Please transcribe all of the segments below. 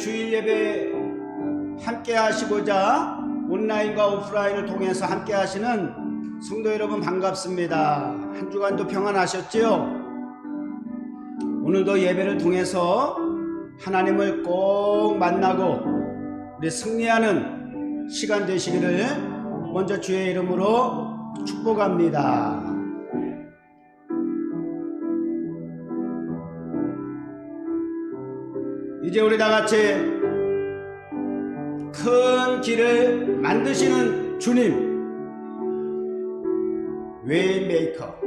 주일 예배 함께 하시고자 온라인과 오프라인을 통해서 함께 하시는 성도 여러분 반갑습니다. 한 주간도 평안하셨지요? 오늘도 예배를 통해서 하나님을 꼭 만나고 우리 승리하는 시간 되시기를 먼저 주의 이름으로 축복합니다. 이제 우리 다같이 큰 길을 만드시는 주님, 웨이메이커,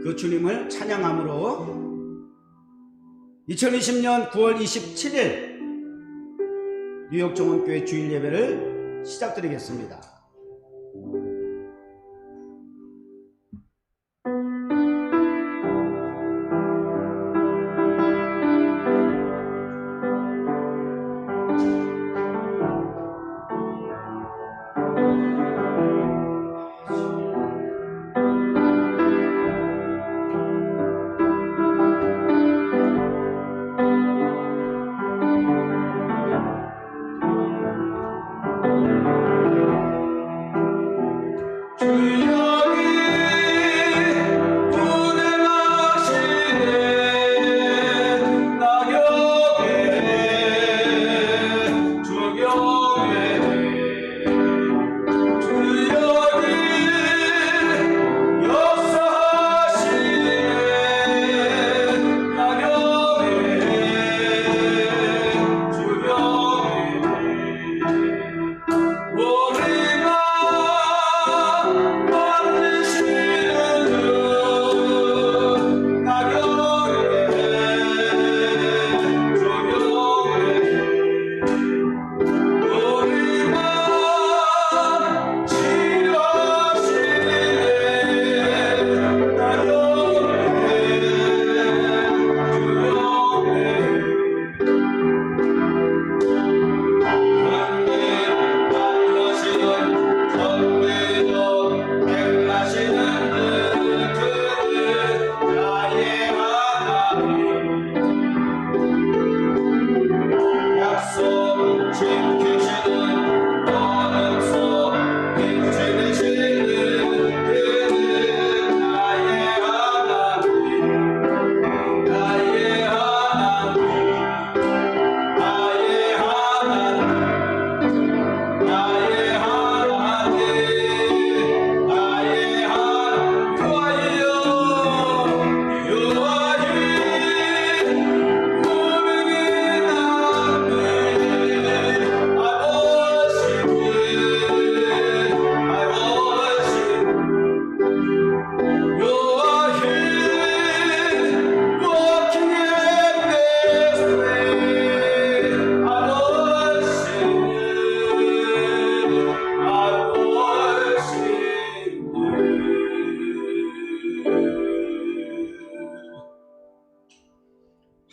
그 주님을 찬양함으로 2020년 9월 27일 뉴욕 정원교회 주일 예배를 시작드리겠습니다.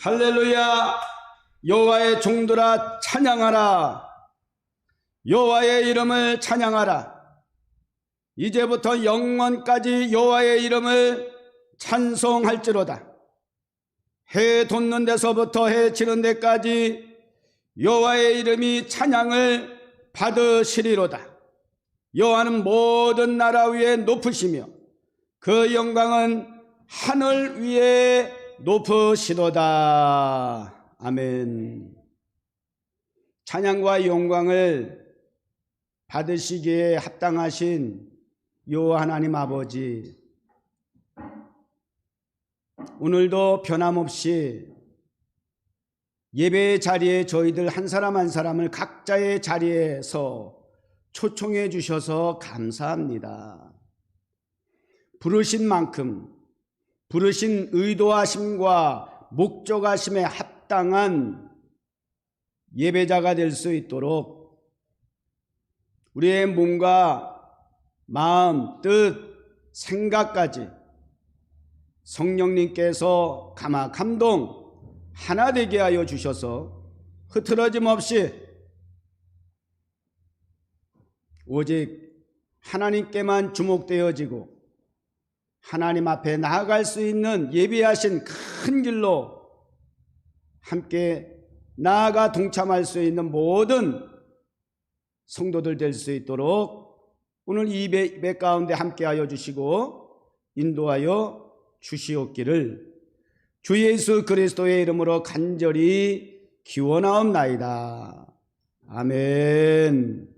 할렐루야. 여호와의 종들아 찬양하라. 여호와의 이름을 찬양하라. 이제부터 영원까지 여호와의 이름을 찬송할지로다. 해 돋는 데서부터 해 지는 데까지 여호와의 이름이 찬양을 받으시리로다. 여호와는 모든 나라 위에 높으시며 그 영광은 하늘 위에 높으시도다. 아멘. 찬양과 영광을 받으시기에 합당하신 여호와 하나님 아버지, 오늘도 변함없이 예배의 자리에 저희들 한 사람 한 사람을 각자의 자리에서 초청해 주셔서 감사합니다. 부르신 만큼 부르신 의도하심과 목적하심에 합당한 예배자가 될 수 있도록 우리의 몸과 마음, 뜻, 생각까지 성령님께서 감동 하나 되게 하여 주셔서 흐트러짐 없이 오직 하나님께만 주목되어지고 하나님 앞에 나아갈 수 있는 예비하신 큰 길로 함께 나아가 동참할 수 있는 모든 성도들 될 수 있도록 오늘 이 예배 가운데 함께하여 주시고 인도하여 주시옵기를 주 예수 그리스도의 이름으로 간절히 기원하옵나이다. 아멘.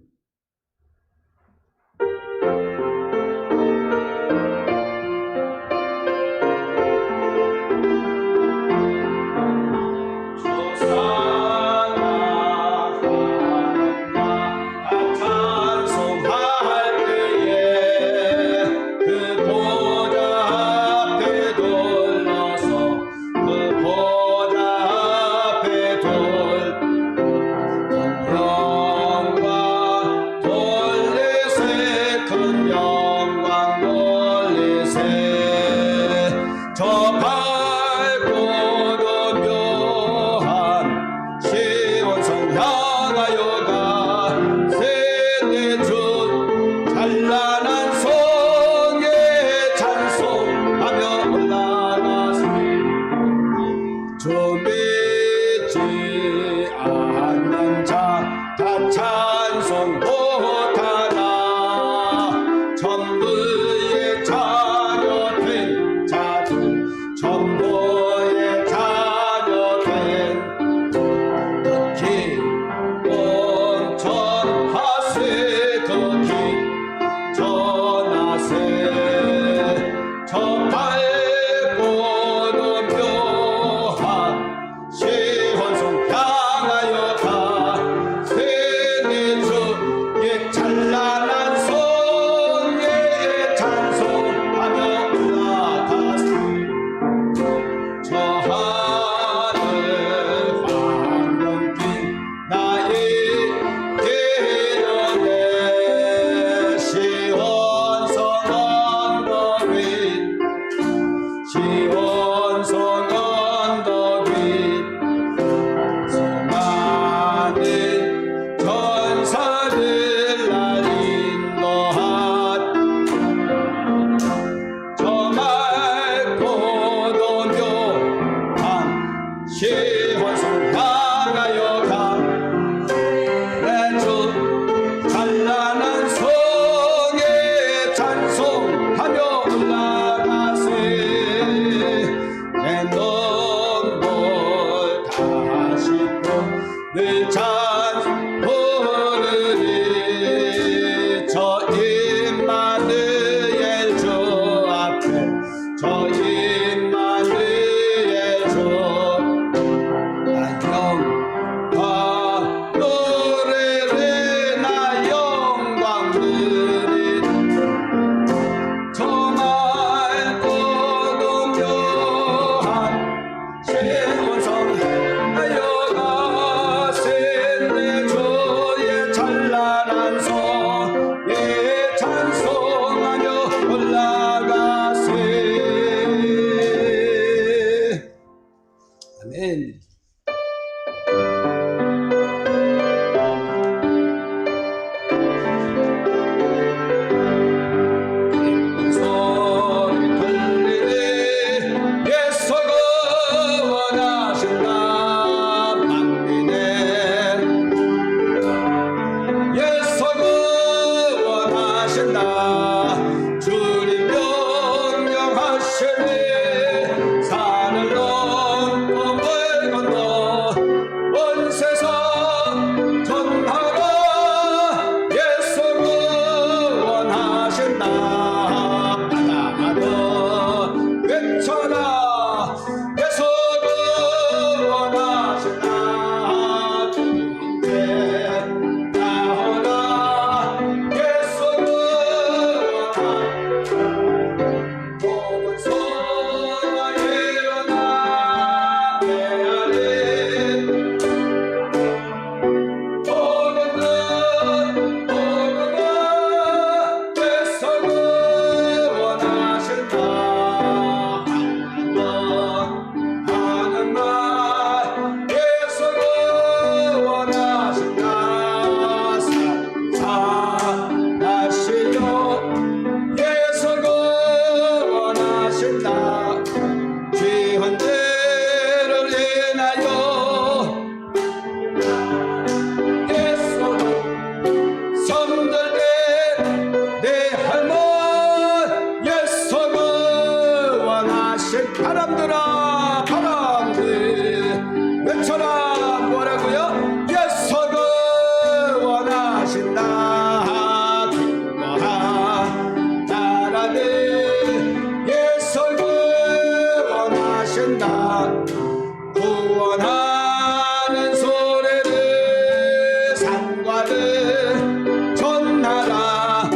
아들 전하라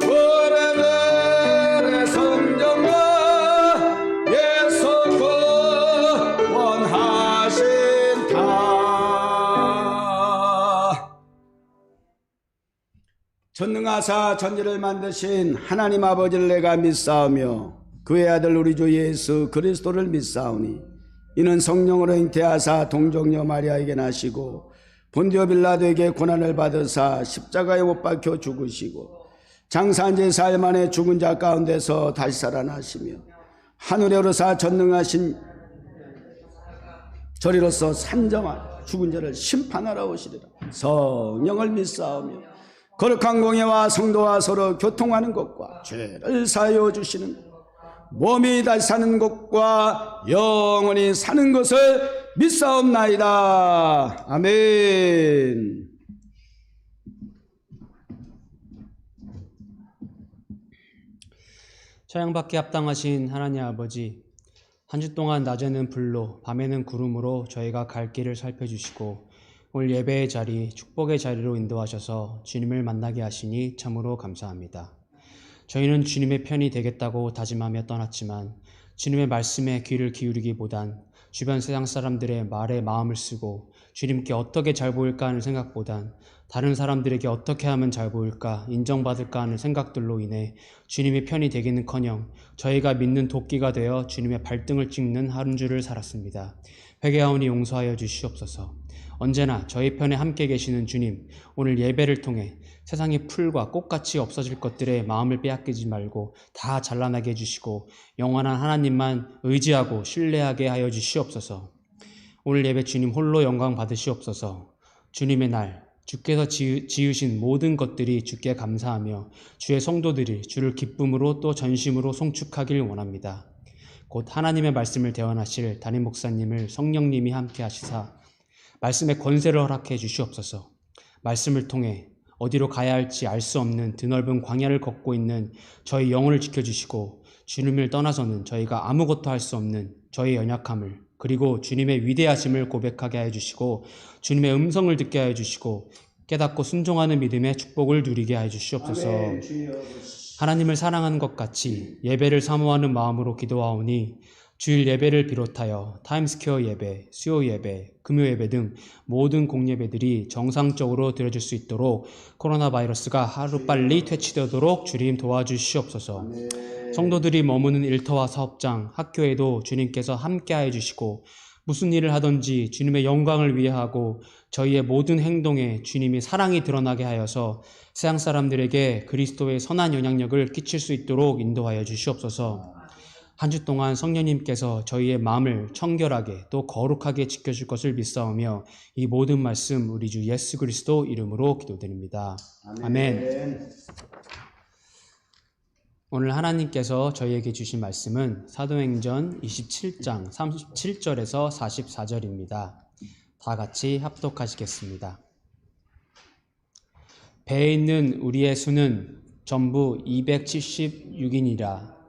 오래들의 성령과 예수 구원하신다. 전능하사 천지를 만드신 하나님 아버지를 내가 믿사오며 그의 아들 우리 주 예수 그리스도를 믿사오니 이는 성령으로 잉태하사 동정녀 마리아에게 나시고 본디오 빌라도에게 고난을 받으사 십자가에 못 박혀 죽으시고 장사한 지 4일 만에 죽은 자 가운데서 다시 살아나시며 하늘에 오르사 전능하신 저리로서 산정한 죽은 자를 심판하러 오시리라. 성령을 믿사오며 거룩한 공예와 성도와 서로 교통하는 것과 죄를 사하여 주시는 몸이 다시 사는 것과 영원히 사는 것을 믿사옵나이다. 아멘. 찬양받기 합당하신 하나님 아버지, 한 주 동안 낮에는 불로 밤에는 구름으로 저희가 갈 길을 살펴주시고 오늘 예배의 자리, 축복의 자리로 인도하셔서 주님을 만나게 하시니 참으로 감사합니다. 저희는 주님의 편이 되겠다고 다짐하며 떠났지만 주님의 말씀에 귀를 기울이기보단 주변 세상 사람들의 말에 마음을 쓰고 주님께 어떻게 잘 보일까 하는 생각보단 다른 사람들에게 어떻게 하면 잘 보일까, 인정받을까 하는 생각들로 인해 주님의 편이 되기는커녕 저희가 믿는 도끼가 되어 주님의 발등을 찍는 한 주를 살았습니다. 회개하오니 용서하여 주시옵소서. 언제나 저희 편에 함께 계시는 주님, 오늘 예배를 통해 세상의 풀과 꽃같이 없어질 것들에 마음을 빼앗기지 말고 다 잘라나게 해주시고 영원한 하나님만 의지하고 신뢰하게 하여 주시옵소서. 오늘 예배 주님 홀로 영광 받으시옵소서. 주님의 날, 주께서 지으신 모든 것들이 주께 감사하며 주의 성도들이 주를 기쁨으로 또 전심으로 송축하길 원합니다. 곧 하나님의 말씀을 대언하실 담임 목사님을 성령님이 함께 하시사 말씀의 권세를 허락해 주시옵소서. 말씀을 통해 어디로 가야 할지 알 수 없는 드넓은 광야를 걷고 있는 저희 영혼을 지켜주시고 주님을 떠나서는 저희가 아무것도 할 수 없는 저희의 연약함을 그리고 주님의 위대하심을 고백하게 하여 주시고 주님의 음성을 듣게 하여 주시고 깨닫고 순종하는 믿음의 축복을 누리게 하여 주시옵소서. 하나님을 사랑하는 것 같이 예배를 사모하는 마음으로 기도하오니 주일 예배를 비롯하여 타임스퀘어 예배, 수요 예배, 금요 예배 등 모든 공예배들이 정상적으로 드려질 수 있도록 코로나 바이러스가 하루빨리 퇴치되도록 주님 도와주시옵소서. 성도들이 머무는 일터와 사업장, 학교에도 주님께서 함께하여 주시고 무슨 일을 하든지 주님의 영광을 위하고 저희의 모든 행동에 주님의 사랑이 드러나게 하여서 세상 사람들에게 그리스도의 선한 영향력을 끼칠 수 있도록 인도하여 주시옵소서. 한 주 동안 성령님께서 저희의 마음을 청결하게 또 거룩하게 지켜줄 것을 믿사오며 이 모든 말씀 우리 주 예수 그리스도 이름으로 기도드립니다. 아멘. 오늘 하나님께서 저희에게 주신 말씀은 사도행전 27장 37절에서 44절입니다. 다 같이 합독하시겠습니다. 배에 있는 우리의 수는 전부 276인이라.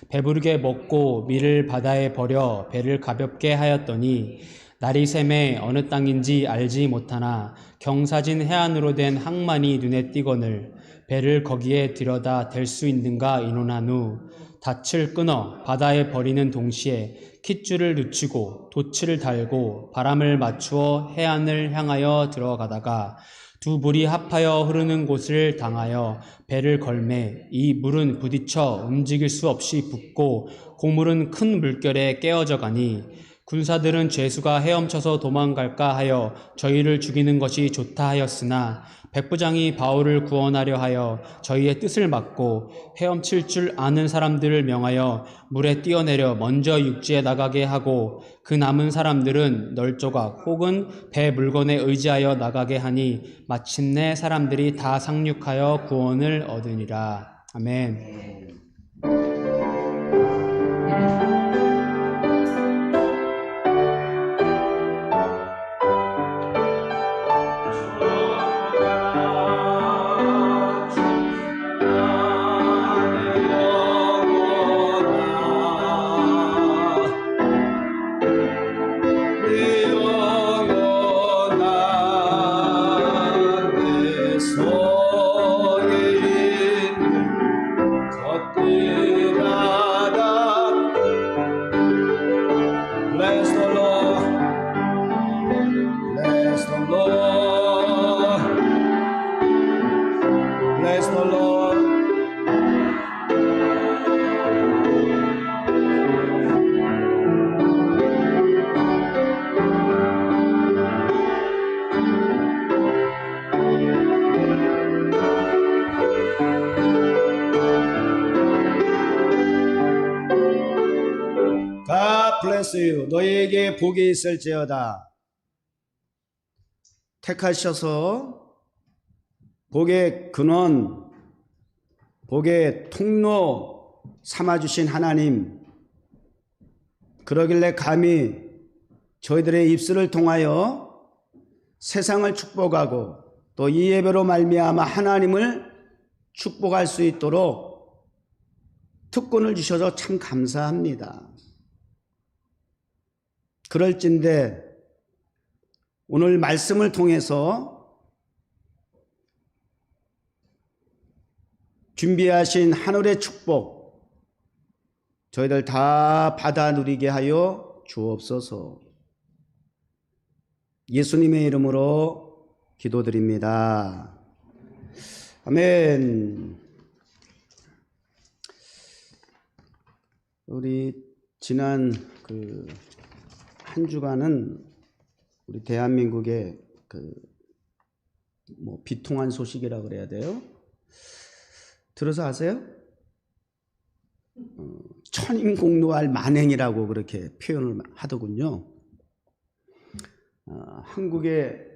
배부르게 먹고 밀을 바다에 버려 배를 가볍게 하였더니 날이 샘에 어느 땅인지 알지 못하나 경사진 해안으로 된 항만이 눈에 띄거늘 배를 거기에 들여다 댈 수 있는가 의논한 후 닻을 끊어 바다에 버리는 동시에 킷줄을 늦추고 돛을 달고 바람을 맞추어 해안을 향하여 들어가다가 두 물이 합하여 흐르는 곳을 당하여 배를 걸매 이 물은 부딪혀 움직일 수 없이 붓고 고물은 큰 물결에 깨어져 가니 군사들은 죄수가 헤엄쳐서 도망갈까 하여 저희를 죽이는 것이 좋다 하였으나 백부장이 바울을 구원하려 하여 저희의 뜻을 막고 헤엄칠 줄 아는 사람들을 명하여 물에 뛰어내려 먼저 육지에 나가게 하고 그 남은 사람들은 널조각 혹은 배 물건에 의지하여 나가게 하니 마침내 사람들이 다 상륙하여 구원을 얻으니라. 아멘. Bless the Lord. Bless the Lord. God bless you. 너희에게 복이 있을지어다. 택하셔서 복의 근원, 복의 통로 삼아주신 하나님, 그러길래 감히 저희들의 입술을 통하여 세상을 축복하고 또 이 예배로 말미암아 하나님을 축복할 수 있도록 특권을 주셔서 참 감사합니다. 그럴진데 오늘 말씀을 통해서 준비하신 하늘의 축복 저희들 다 받아 누리게 하여 주옵소서. 예수님의 이름으로 기도드립니다. 아멘. 우리 지난 한 주간은 우리 대한민국의 비통한 소식이라 그래야 돼요. 들어서 아세요? 천인공노할 만행이라고 그렇게 표현을 하더군요. 한국의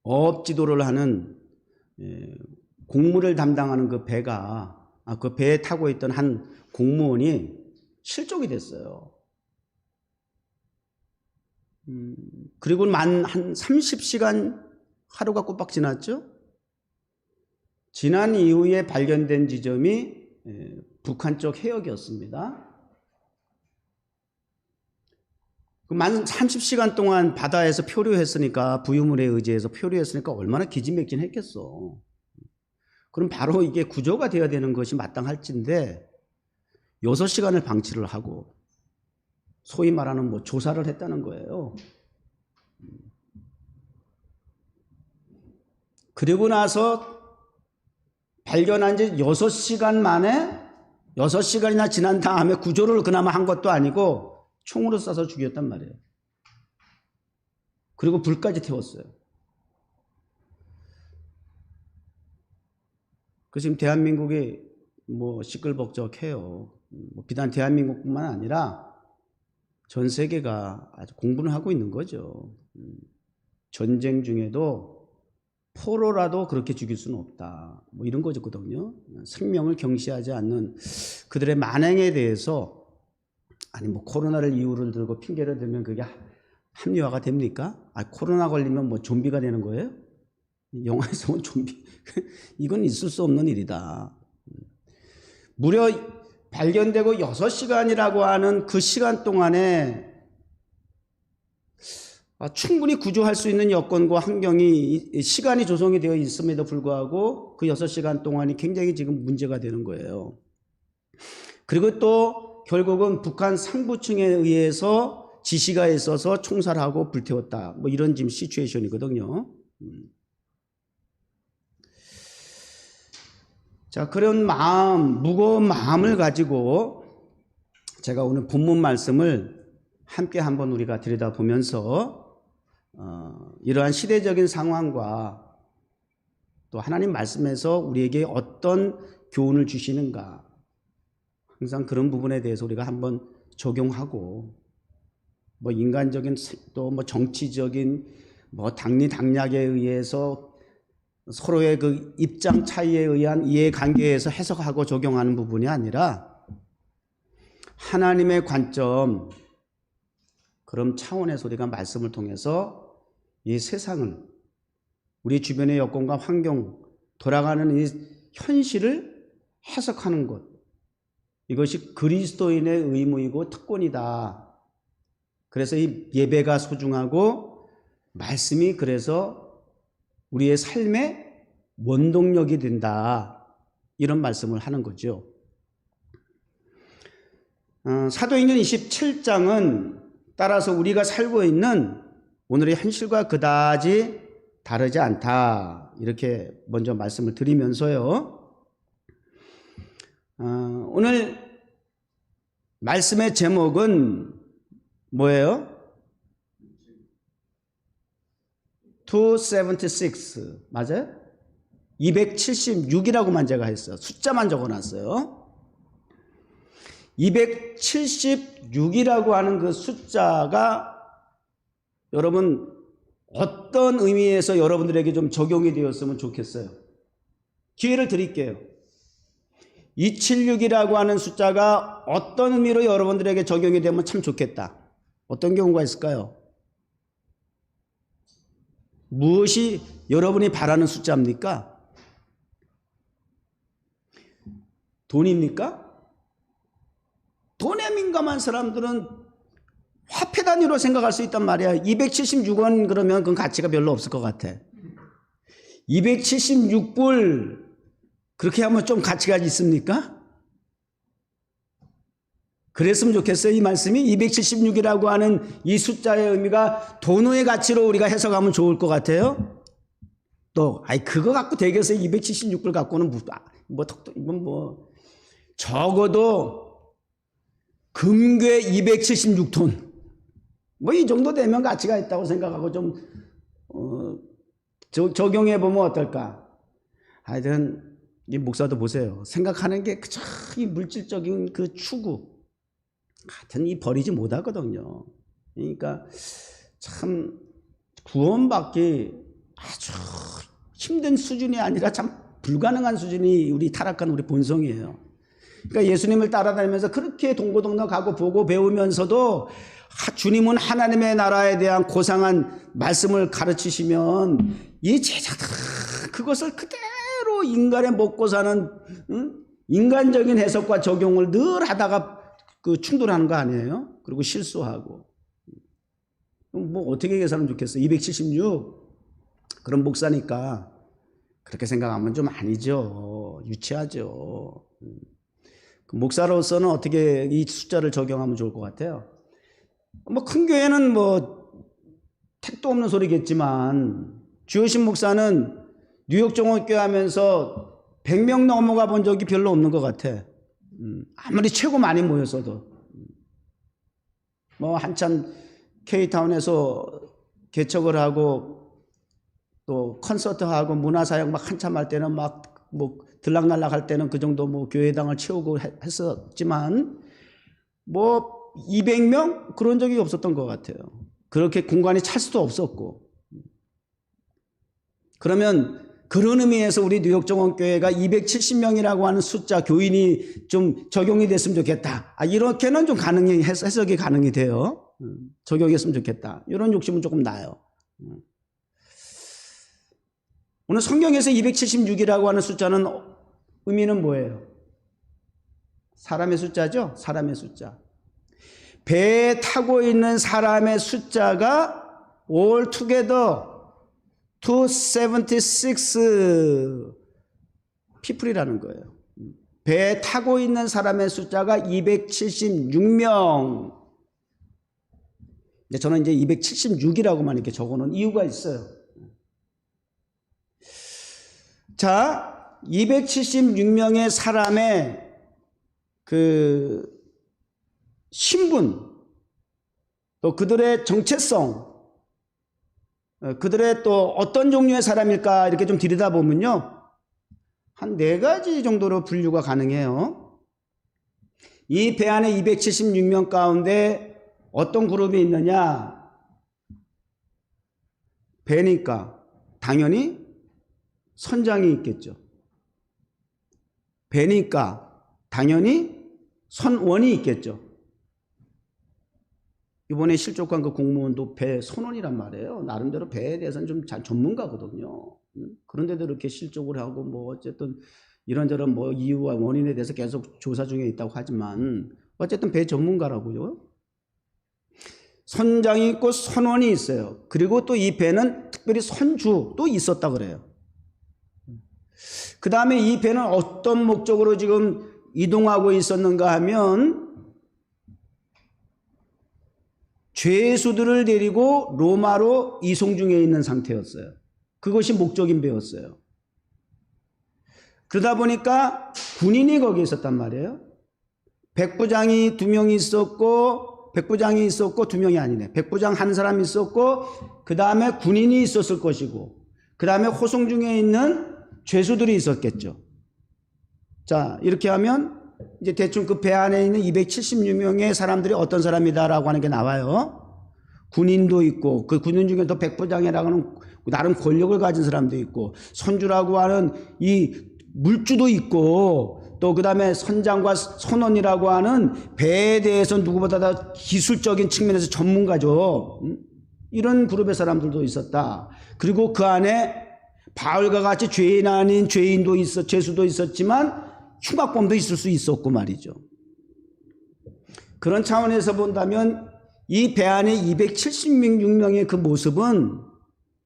어업 지도를 하는 공무를 담당하는 그 배가 그 배에 타고 있던 한 공무원이 실종이 됐어요. 그리고 한 30시간 하루가 꼬박 지났죠. 지난 이후에 발견된 지점이 북한 쪽 해역이었습니다. 만 30시간 동안 바다에서 표류했으니까, 부유물에 의지해서 표류했으니까 얼마나 기진맥진했겠어. 그럼 바로 이게 구조가 되어야 되는 것이 마땅할진데 6시간을 방치를 하고 소위 말하는 조사를 했다는 거예요. 그리고 나서 발견한 지 6시간 만에 6시간이나 지난 다음에 구조를 그나마 한 것도 아니고 총으로 쏴서 죽였단 말이에요. 그리고 불까지 태웠어요. 그 지금 대한민국이 시끌벅적해요. 비단 대한민국뿐만 아니라 전 세계가 아주 공분을 하고 있는 거죠. 전쟁 중에도 포로라도 그렇게 죽일 수는 없다. 이런 거거든요. 생명을 경시하지 않는 그들의 만행에 대해서 코로나를 이유를 들고 핑계를 들면 그게 합리화가 됩니까? 코로나 걸리면 좀비가 되는 거예요? 영화에서 온 좀비. 이건 있을 수 없는 일이다. 무려 발견되고 6시간이라고 하는 그 시간 동안에 충분히 구조할 수 있는 여건과 환경이, 시간이 조성이 되어 있음에도 불구하고 그 6시간 동안이 굉장히 지금 문제가 되는 거예요. 그리고 또 결국은 북한 상부층에 의해서 지시가 있어서 총살하고 불태웠다. 이런 지금 시츄에이션이거든요. 자, 그런 마음, 무거운 마음을 가지고 제가 오늘 본문 말씀을 함께 한번 우리가 들여다보면서 이러한 시대적인 상황과 또 하나님 말씀에서 우리에게 어떤 교훈을 주시는가, 항상 그런 부분에 대해서 우리가 한번 적용하고, 인간적인 또 정치적인 당리당략에 의해서 서로의 그 입장 차이에 의한 이해관계에서 해석하고 적용하는 부분이 아니라 하나님의 관점, 그런 차원에서 우리가 말씀을 통해서 이 세상을, 우리 주변의 여건과 환경, 돌아가는 이 현실을 해석하는 것, 이것이 그리스도인의 의무이고 특권이다. 그래서 이 예배가 소중하고 말씀이 그래서 우리의 삶의 원동력이 된다. 이런 말씀을 하는 거죠. 사도행전 27장은 따라서 우리가 살고 있는 오늘의 현실과 그다지 다르지 않다. 이렇게 먼저 말씀을 드리면서요. 오늘 말씀의 제목은 뭐예요? 276 맞아요? 276이라고만 제가 했어요. 숫자만 적어놨어요. 276이라고 하는 그 숫자가 여러분 어떤 의미에서 여러분들에게 좀 적용이 되었으면 좋겠어요. 기회를 드릴게요. 276이라고 하는 숫자가 어떤 의미로 여러분들에게 적용이 되면 참 좋겠다. 어떤 경우가 있을까요? 무엇이 여러분이 바라는 숫자입니까? 돈입니까? 돈에 민감한 사람들은 화폐 단위로 생각할 수 있단 말이야. 276원 그러면 그건 가치가 별로 없을 것 같아. 276불 그렇게 하면 좀 가치가 있습니까? 그랬으면 좋겠어요. 이 말씀이 276이라고 하는 이 숫자의 의미가 돈의 가치로 우리가 해석하면 좋을 것 같아요. 또 그거 갖고 대개서 276불 갖고는 이건 뭐 적어도 금괴 276톤 뭐 이 정도 되면 가치가 있다고 생각하고 좀 적용해 보면 어떨까? 하여튼 이 목사도 보세요. 생각하는 게 그저 이 물질적인 그 추구 하여튼 이 버리지 못하거든요. 그러니까 참 구원받기 아주 힘든 수준이 아니라 참 불가능한 수준이 우리 타락한 우리 본성이에요. 그러니까 예수님을 따라다니면서 그렇게 동고동락 가고 보고 배우면서도 주님은 하나님의 나라에 대한 고상한 말씀을 가르치시면 이 제자들 그것을 그대로 인간의 먹고 사는 인간적인 해석과 적용을 늘 하다가 그 충돌하는 거 아니에요? 그리고 실수하고 뭐 어떻게 계산하면 좋겠어요? 276 그런 목사니까 그렇게 생각하면 좀 아니죠. 유치하죠. 목사로서는 어떻게 이 숫자를 적용하면 좋을 것 같아요? 뭐 큰 교회는 뭐 택도 없는 소리겠지만 주호신 목사는 뉴욕 종합교회 하면서 100명 넘어가 본 적이 별로 없는 것 같아. 아무리 최고 많이 모였어도 뭐 한참 K타운에서 개척을 하고 또 콘서트하고 문화사역 막 한참 할 때는 막 뭐 들락날락 할 때는 그 정도 뭐 교회당을 채우고 했었지만 뭐 200명 그런 적이 없었던 것 같아요. 그렇게 공간이 찰 수도 없었고. 그러면 그런 의미에서 우리 뉴욕 정원교회가 270명이라고 하는 숫자 교인이 좀 적용이 됐으면 좋겠다. 이렇게는 좀 해석이 가능이 돼요. 적용했으면 좋겠다. 이런 욕심은 조금 나요. 오늘 성경에서 276이라고 하는 숫자는 의미는 뭐예요? 사람의 숫자죠? 사람의 숫자. 배에 타고 있는 사람의 숫자가 all together 276 people이라는 거예요. 배에 타고 있는 사람의 숫자가 276명. 저는 이제 276이라고만 이렇게 적어놓은 이유가 있어요. 자, 276명의 사람의 그 신분, 또 그들의 정체성, 그들의 또 어떤 종류의 사람일까 이렇게 좀 들여다보면요. 한 4가지 정도로 분류가 가능해요. 이 배 안에 276명 가운데 어떤 그룹이 있느냐? 배니까 당연히 선장이 있겠죠. 배니까 당연히 선원이 있겠죠. 이번에 실족한 그 공무원도 배 선원이란 말이에요. 나름대로 배에 대해서는 좀 잘 전문가거든요. 그런데도 이렇게 실족을 하고 뭐 어쨌든 이런저런 뭐 이유와 원인에 대해서 계속 조사 중에 있다고 하지만 어쨌든 배 전문가라고요. 선장이 있고 선원이 있어요. 그리고 또 이 배는 특별히 선주도 있었다 그래요. 그 다음에 이 배는 어떤 목적으로 지금 이동하고 있었는가 하면 죄수들을 데리고 로마로 이송 중에 있는 상태였어요. 그것이 목적인 배였어요. 그러다 보니까 군인이 거기 있었단 말이에요. 백부장이 2명이 있었고, 백부장이 있었고 2명이 아니네. 백부장 한 사람 있었고, 그 다음에 군인이 있었을 것이고, 그 다음에 호송 중에 있는 죄수들이 있었겠죠. 자, 이렇게 하면 이제 대충 그 배 안에 있는 276명의 사람들이 어떤 사람이다라고 하는 게 나와요. 군인도 있고, 그 군인 중에도 백부장이라고 하는 나름 권력을 가진 사람도 있고, 선주라고 하는 이 물주도 있고, 또 그 다음에 선장과 선원이라고 하는 배에 대해서 누구보다 더 기술적인 측면에서 전문가죠. 이런 그룹의 사람들도 있었다. 그리고 그 안에 바울과 같이 죄인 아닌 죄인도 죄수도 있었지만 흉악범도 있을 수 있었고 말이죠. 그런 차원에서 본다면 이 배 안에 276명의 그 모습은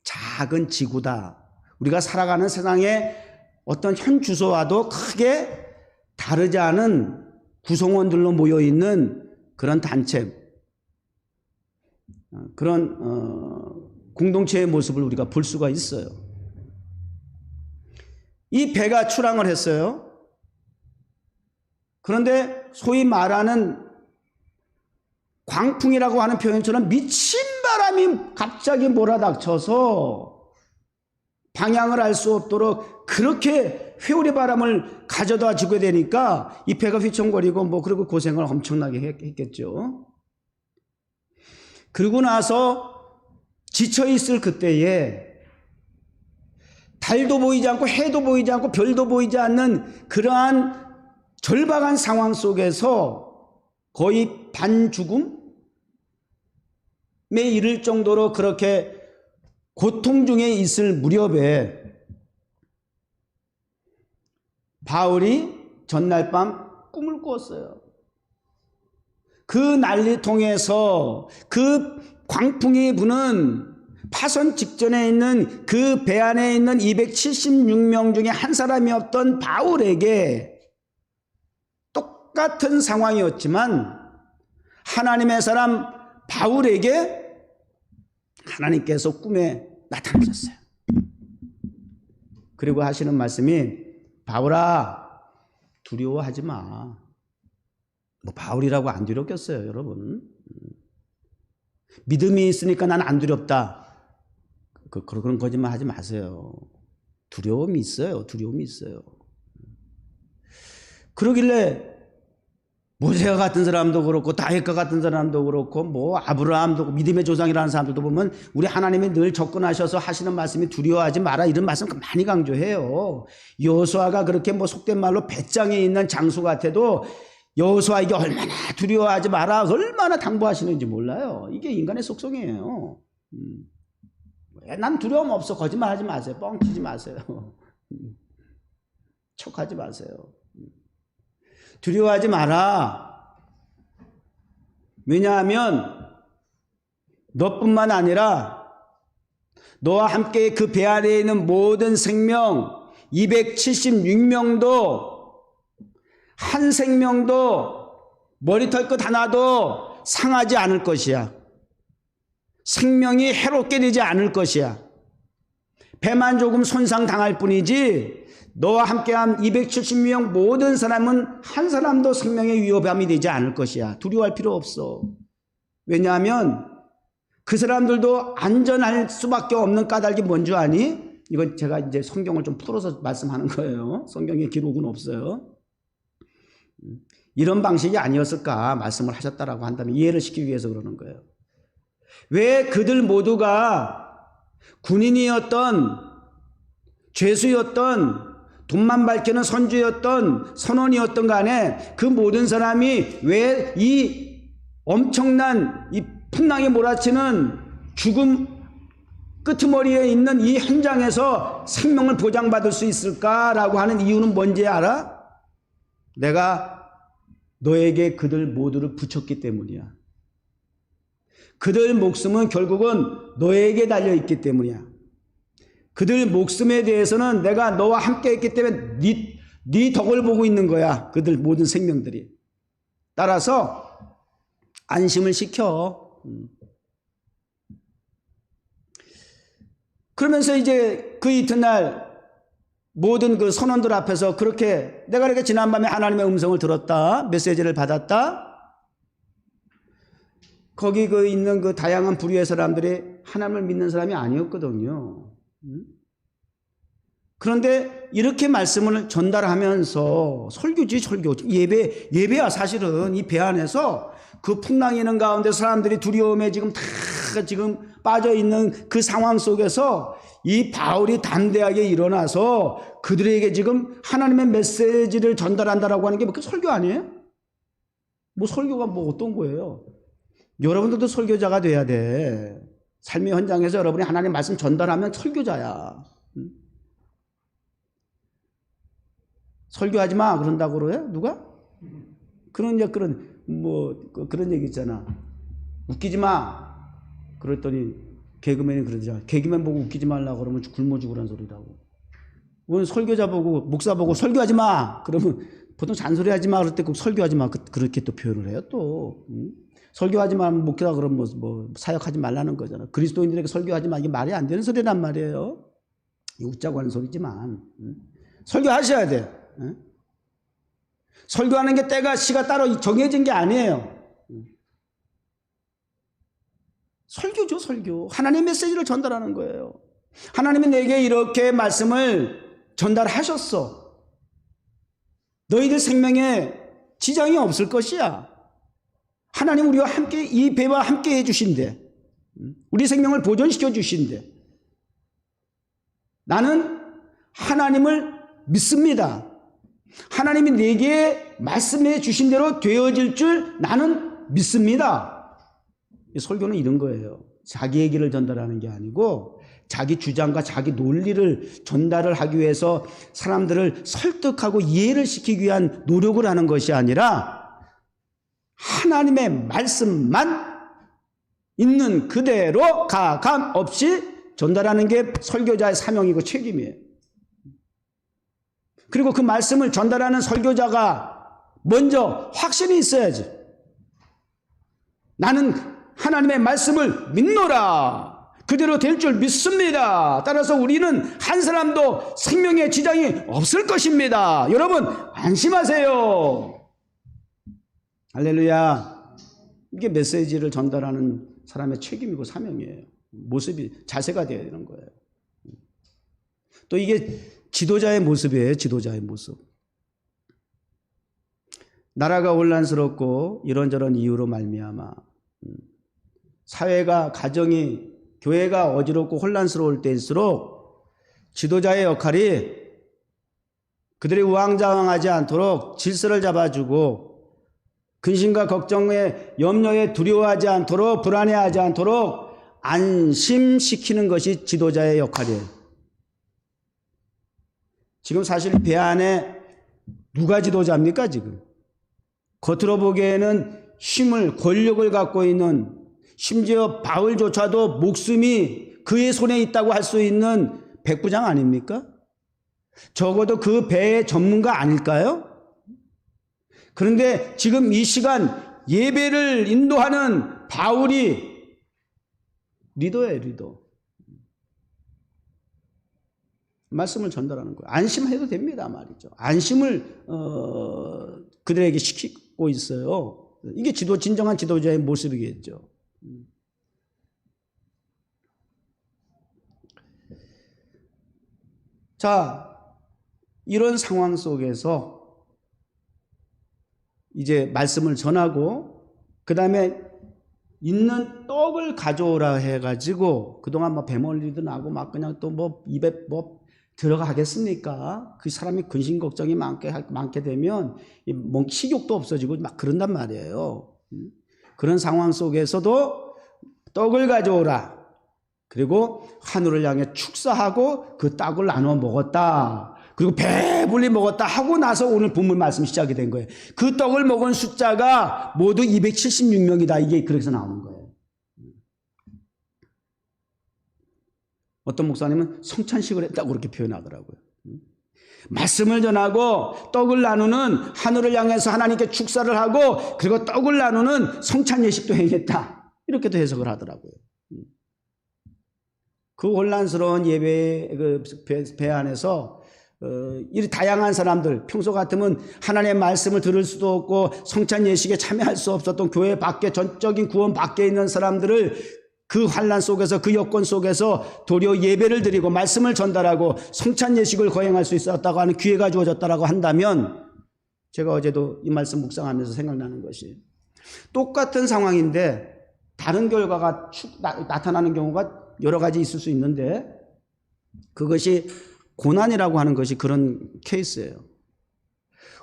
작은 지구다. 우리가 살아가는 세상의 어떤 현 주소와도 크게 다르지 않은 구성원들로 모여있는 그런 단체, 그런 공동체의 모습을 우리가 볼 수가 있어요. 이 배가 출항을 했어요. 그런데 소위 말하는 광풍이라고 하는 표현처럼 미친 바람이 갑자기 몰아닥쳐서 방향을 알 수 없도록 그렇게 회오리 바람을 가져다 주게 되니까 이 배가 휘청거리고 뭐 그리고 고생을 엄청나게 했겠죠. 그러고 나서 지쳐있을 그때에 달도 보이지 않고 해도 보이지 않고 별도 보이지 않는 그러한 절박한 상황 속에서 거의 반죽음에 이를 정도로 그렇게 고통 중에 있을 무렵에 바울이 전날 밤 꿈을 꾸었어요. 그 난리통에서 그 광풍이 부는 파선 직전에 있는 그 배 안에 있는 276명 중에 한 사람이었던 바울에게 똑같은 상황이었지만 하나님의 사람 바울에게 하나님께서 꿈에 나타나셨어요. 그리고 하시는 말씀이 바울아 두려워하지 마. 뭐 바울이라고 안 두렵겠어요, 여러분. 믿음이 있으니까 난 안 두렵다. 그런 거짓말 하지 마세요. 두려움이 있어요. 두려움이 있어요. 그러길래 모세와 같은 사람도 그렇고 다윗과 같은 사람도 그렇고 뭐 아브라함도 믿음의 조상이라는 사람들도 보면 우리 하나님이 늘 접근하셔서 하시는 말씀이 두려워하지 마라 이런 말씀 많이 강조해요. 여호수아가 그렇게 뭐 속된 말로 배짱이 있는 장수 같아도 여호수아에게 얼마나 두려워하지 마라 얼마나 당부하시는지 몰라요. 이게 인간의 속성이에요. 난 두려움 없어. 거짓말하지 마세요. 뻥치지 마세요. 척하지 마세요. 두려워하지 마라. 왜냐하면 너뿐만 아니라 너와 함께 그 배 안에 있는 모든 생명 276명도 한 생명도 머리털 것 하나도 상하지 않을 것이야. 생명이 해롭게 되지 않을 것이야. 배만 조금 손상당할 뿐이지 너와 함께한 270명 모든 사람은 한 사람도 생명의 위협함이 되지 않을 것이야. 두려워할 필요 없어. 왜냐하면 그 사람들도 안전할 수밖에 없는 까닭이 뭔 줄 아니? 이건 제가 이제 성경을 좀 풀어서 말씀하는 거예요. 성경에 기록은 없어요. 이런 방식이 아니었을까 말씀을 하셨다라고 한다면 이해를 시키기 위해서 그러는 거예요. 왜 그들 모두가 군인이었던 죄수였던 돈만 밝히는 선주였던 선원이었던 간에 그 모든 사람이 왜 이 엄청난 이 풍랑이 몰아치는 죽음 끄트머리에 있는 이 현장에서 생명을 보장받을 수 있을까라고 하는 이유는 뭔지 알아? 내가 너에게 그들 모두를 붙였기 때문이야. 그들 목숨은 결국은 너에게 달려있기 때문이야. 그들 목숨에 대해서는 내가 너와 함께 했기 때문에 네 덕을 보고 있는 거야. 그들 모든 생명들이. 따라서 안심을 시켜. 그러면서 이제 그 이튿날 모든 그 선원들 앞에서 그렇게 내가 이렇게 지난밤에 하나님의 음성을 들었다, 메시지를 받았다. 거기 그 있는 그 다양한 부류의 사람들이 하나님을 믿는 사람이 아니었거든요. 그런데 이렇게 말씀을 전달하면서 설교지 설교. 예배야 사실은 이 배 안에서 그 풍랑이 있는 가운데 사람들이 두려움에 지금 다 지금 빠져 있는 그 상황 속에서 이 바울이 담대하게 일어나서 그들에게 지금 하나님의 메시지를 전달한다라고 하는 게 뭐 설교 아니에요? 뭐 설교가 뭐 어떤 거예요? 여러분들도 설교자가 돼야 돼. 삶의 현장에서 여러분이 하나님 말씀 전달하면 설교자야. 설교하지 마 그런다고 그래요? 누가? 그런 얘기 있잖아. 웃기지 마. 그랬더니 개그맨이 그러잖아. 개그맨 보고 웃기지 말라고 그러면 굶어 죽으란 소리라고. 그건 설교자 보고 목사 보고 설교하지 마. 그러면 보통 잔소리하지 마 그럴 때 꼭 설교하지 마 그렇게 또 표현을 해요 또. 설교하지 마 목사 그러면 뭐 사역하지 말라는 거잖아. 그리스도인들에게 설교하지 마 이게 말이 안 되는 소리란 말이에요. 웃자고 하는 소리지만 설교하셔야 돼. 설교하는 게 때가 시가 따로 정해진 게 아니에요. 설교죠 설교. 하나님의 메시지를 전달하는 거예요. 하나님이 내게 이렇게 말씀을 전달하셨어. 너희들 생명에 지장이 없을 것이야. 하나님 우리와 함께 이 배와 함께 해주신대. 우리 생명을 보존시켜 주신대. 나는 하나님을 믿습니다. 하나님이 내게 말씀해 주신 대로 되어질 줄 나는 믿습니다. 설교는 이런 거예요. 자기 얘기를 전달하는 게 아니고 자기 주장과 자기 논리를 전달을 하기 위해서 사람들을 설득하고 이해를 시키기 위한 노력을 하는 것이 아니라 하나님의 말씀만 있는 그대로 가감 없이 전달하는 게 설교자의 사명이고 책임이에요. 그리고 그 말씀을 전달하는 설교자가 먼저 확신이 있어야지. 나는 하나님의 말씀을 믿노라. 그대로 될 줄 믿습니다. 따라서 우리는 한 사람도 생명에 지장이 없을 것입니다. 여러분 안심하세요. 할렐루야. 이게 메시지를 전달하는 사람의 책임이고 사명이에요. 모습이 자세가 되어야 되는 거예요. 또 이게 지도자의 모습이에요. 지도자의 모습. 나라가 혼란스럽고 이런저런 이유로 말미암아 사회가 가정이 교회가 어지럽고 혼란스러울 때일수록 지도자의 역할이 그들이 우왕좌왕하지 않도록 질서를 잡아주고 근심과 걱정에 염려에 두려워하지 않도록 불안해하지 않도록 안심시키는 것이 지도자의 역할이에요. 지금 사실 배 안에 누가 지도자입니까 지금? 겉으로 보기에는 힘을 권력을 갖고 있는 심지어 바울조차도 목숨이 그의 손에 있다고 할 수 있는 백부장 아닙니까? 적어도 그 배의 전문가 아닐까요? 그런데 지금 이 시간 예배를 인도하는 바울이 리더예요, 리더. 말씀을 전달하는 거예요. 안심해도 됩니다, 말이죠. 안심을 그들에게 시키고 있어요. 이게 진정한 지도자의 모습이겠죠. 자, 이런 상황 속에서 이제 말씀을 전하고 그 다음에 있는 떡을 가져오라 해가지고 그동안 뭐 배멀리도 나고 막 그냥 또 뭐 입에 뭐 들어가겠습니까? 그 사람이 근심 걱정이 많게 되면 식욕도 없어지고 막 그런단 말이에요. 그런 상황 속에서도 떡을 가져오라. 그리고 하늘을 향해 축사하고 그 떡을 나눠 먹었다. 그리고 배불리 먹었다 하고 나서 오늘 본문 말씀 시작이 된 거예요. 그 떡을 먹은 숫자가 모두 276명이다. 이게 그래서 나오는 거예요. 어떤 목사님은 성찬식을 했다고 그렇게 표현하더라고요. 말씀을 전하고 떡을 나누는 하늘을 향해서 하나님께 축사를 하고 그리고 떡을 나누는 성찬 예식도 행했다. 이렇게도 해석을 하더라고요. 그 혼란스러운 예배 배 안에서 이 다양한 사람들, 평소 같으면 하나님의 말씀을 들을 수도 없고 성찬 예식에 참여할 수 없었던 교회 밖에, 전적인 구원 밖에 있는 사람들을 그 환란 속에서, 그 여건 속에서 도리어 예배를 드리고 말씀을 전달하고 성찬 예식을 거행할 수 있었다고 하는 기회가 주어졌다고 한다면, 제가 어제도 이 말씀 묵상하면서 생각나는 것이, 똑같은 상황인데 다른 결과가 나타나는 경우가 여러 가지 있을 수 있는데, 그것이 고난이라고 하는 것이 그런 케이스예요.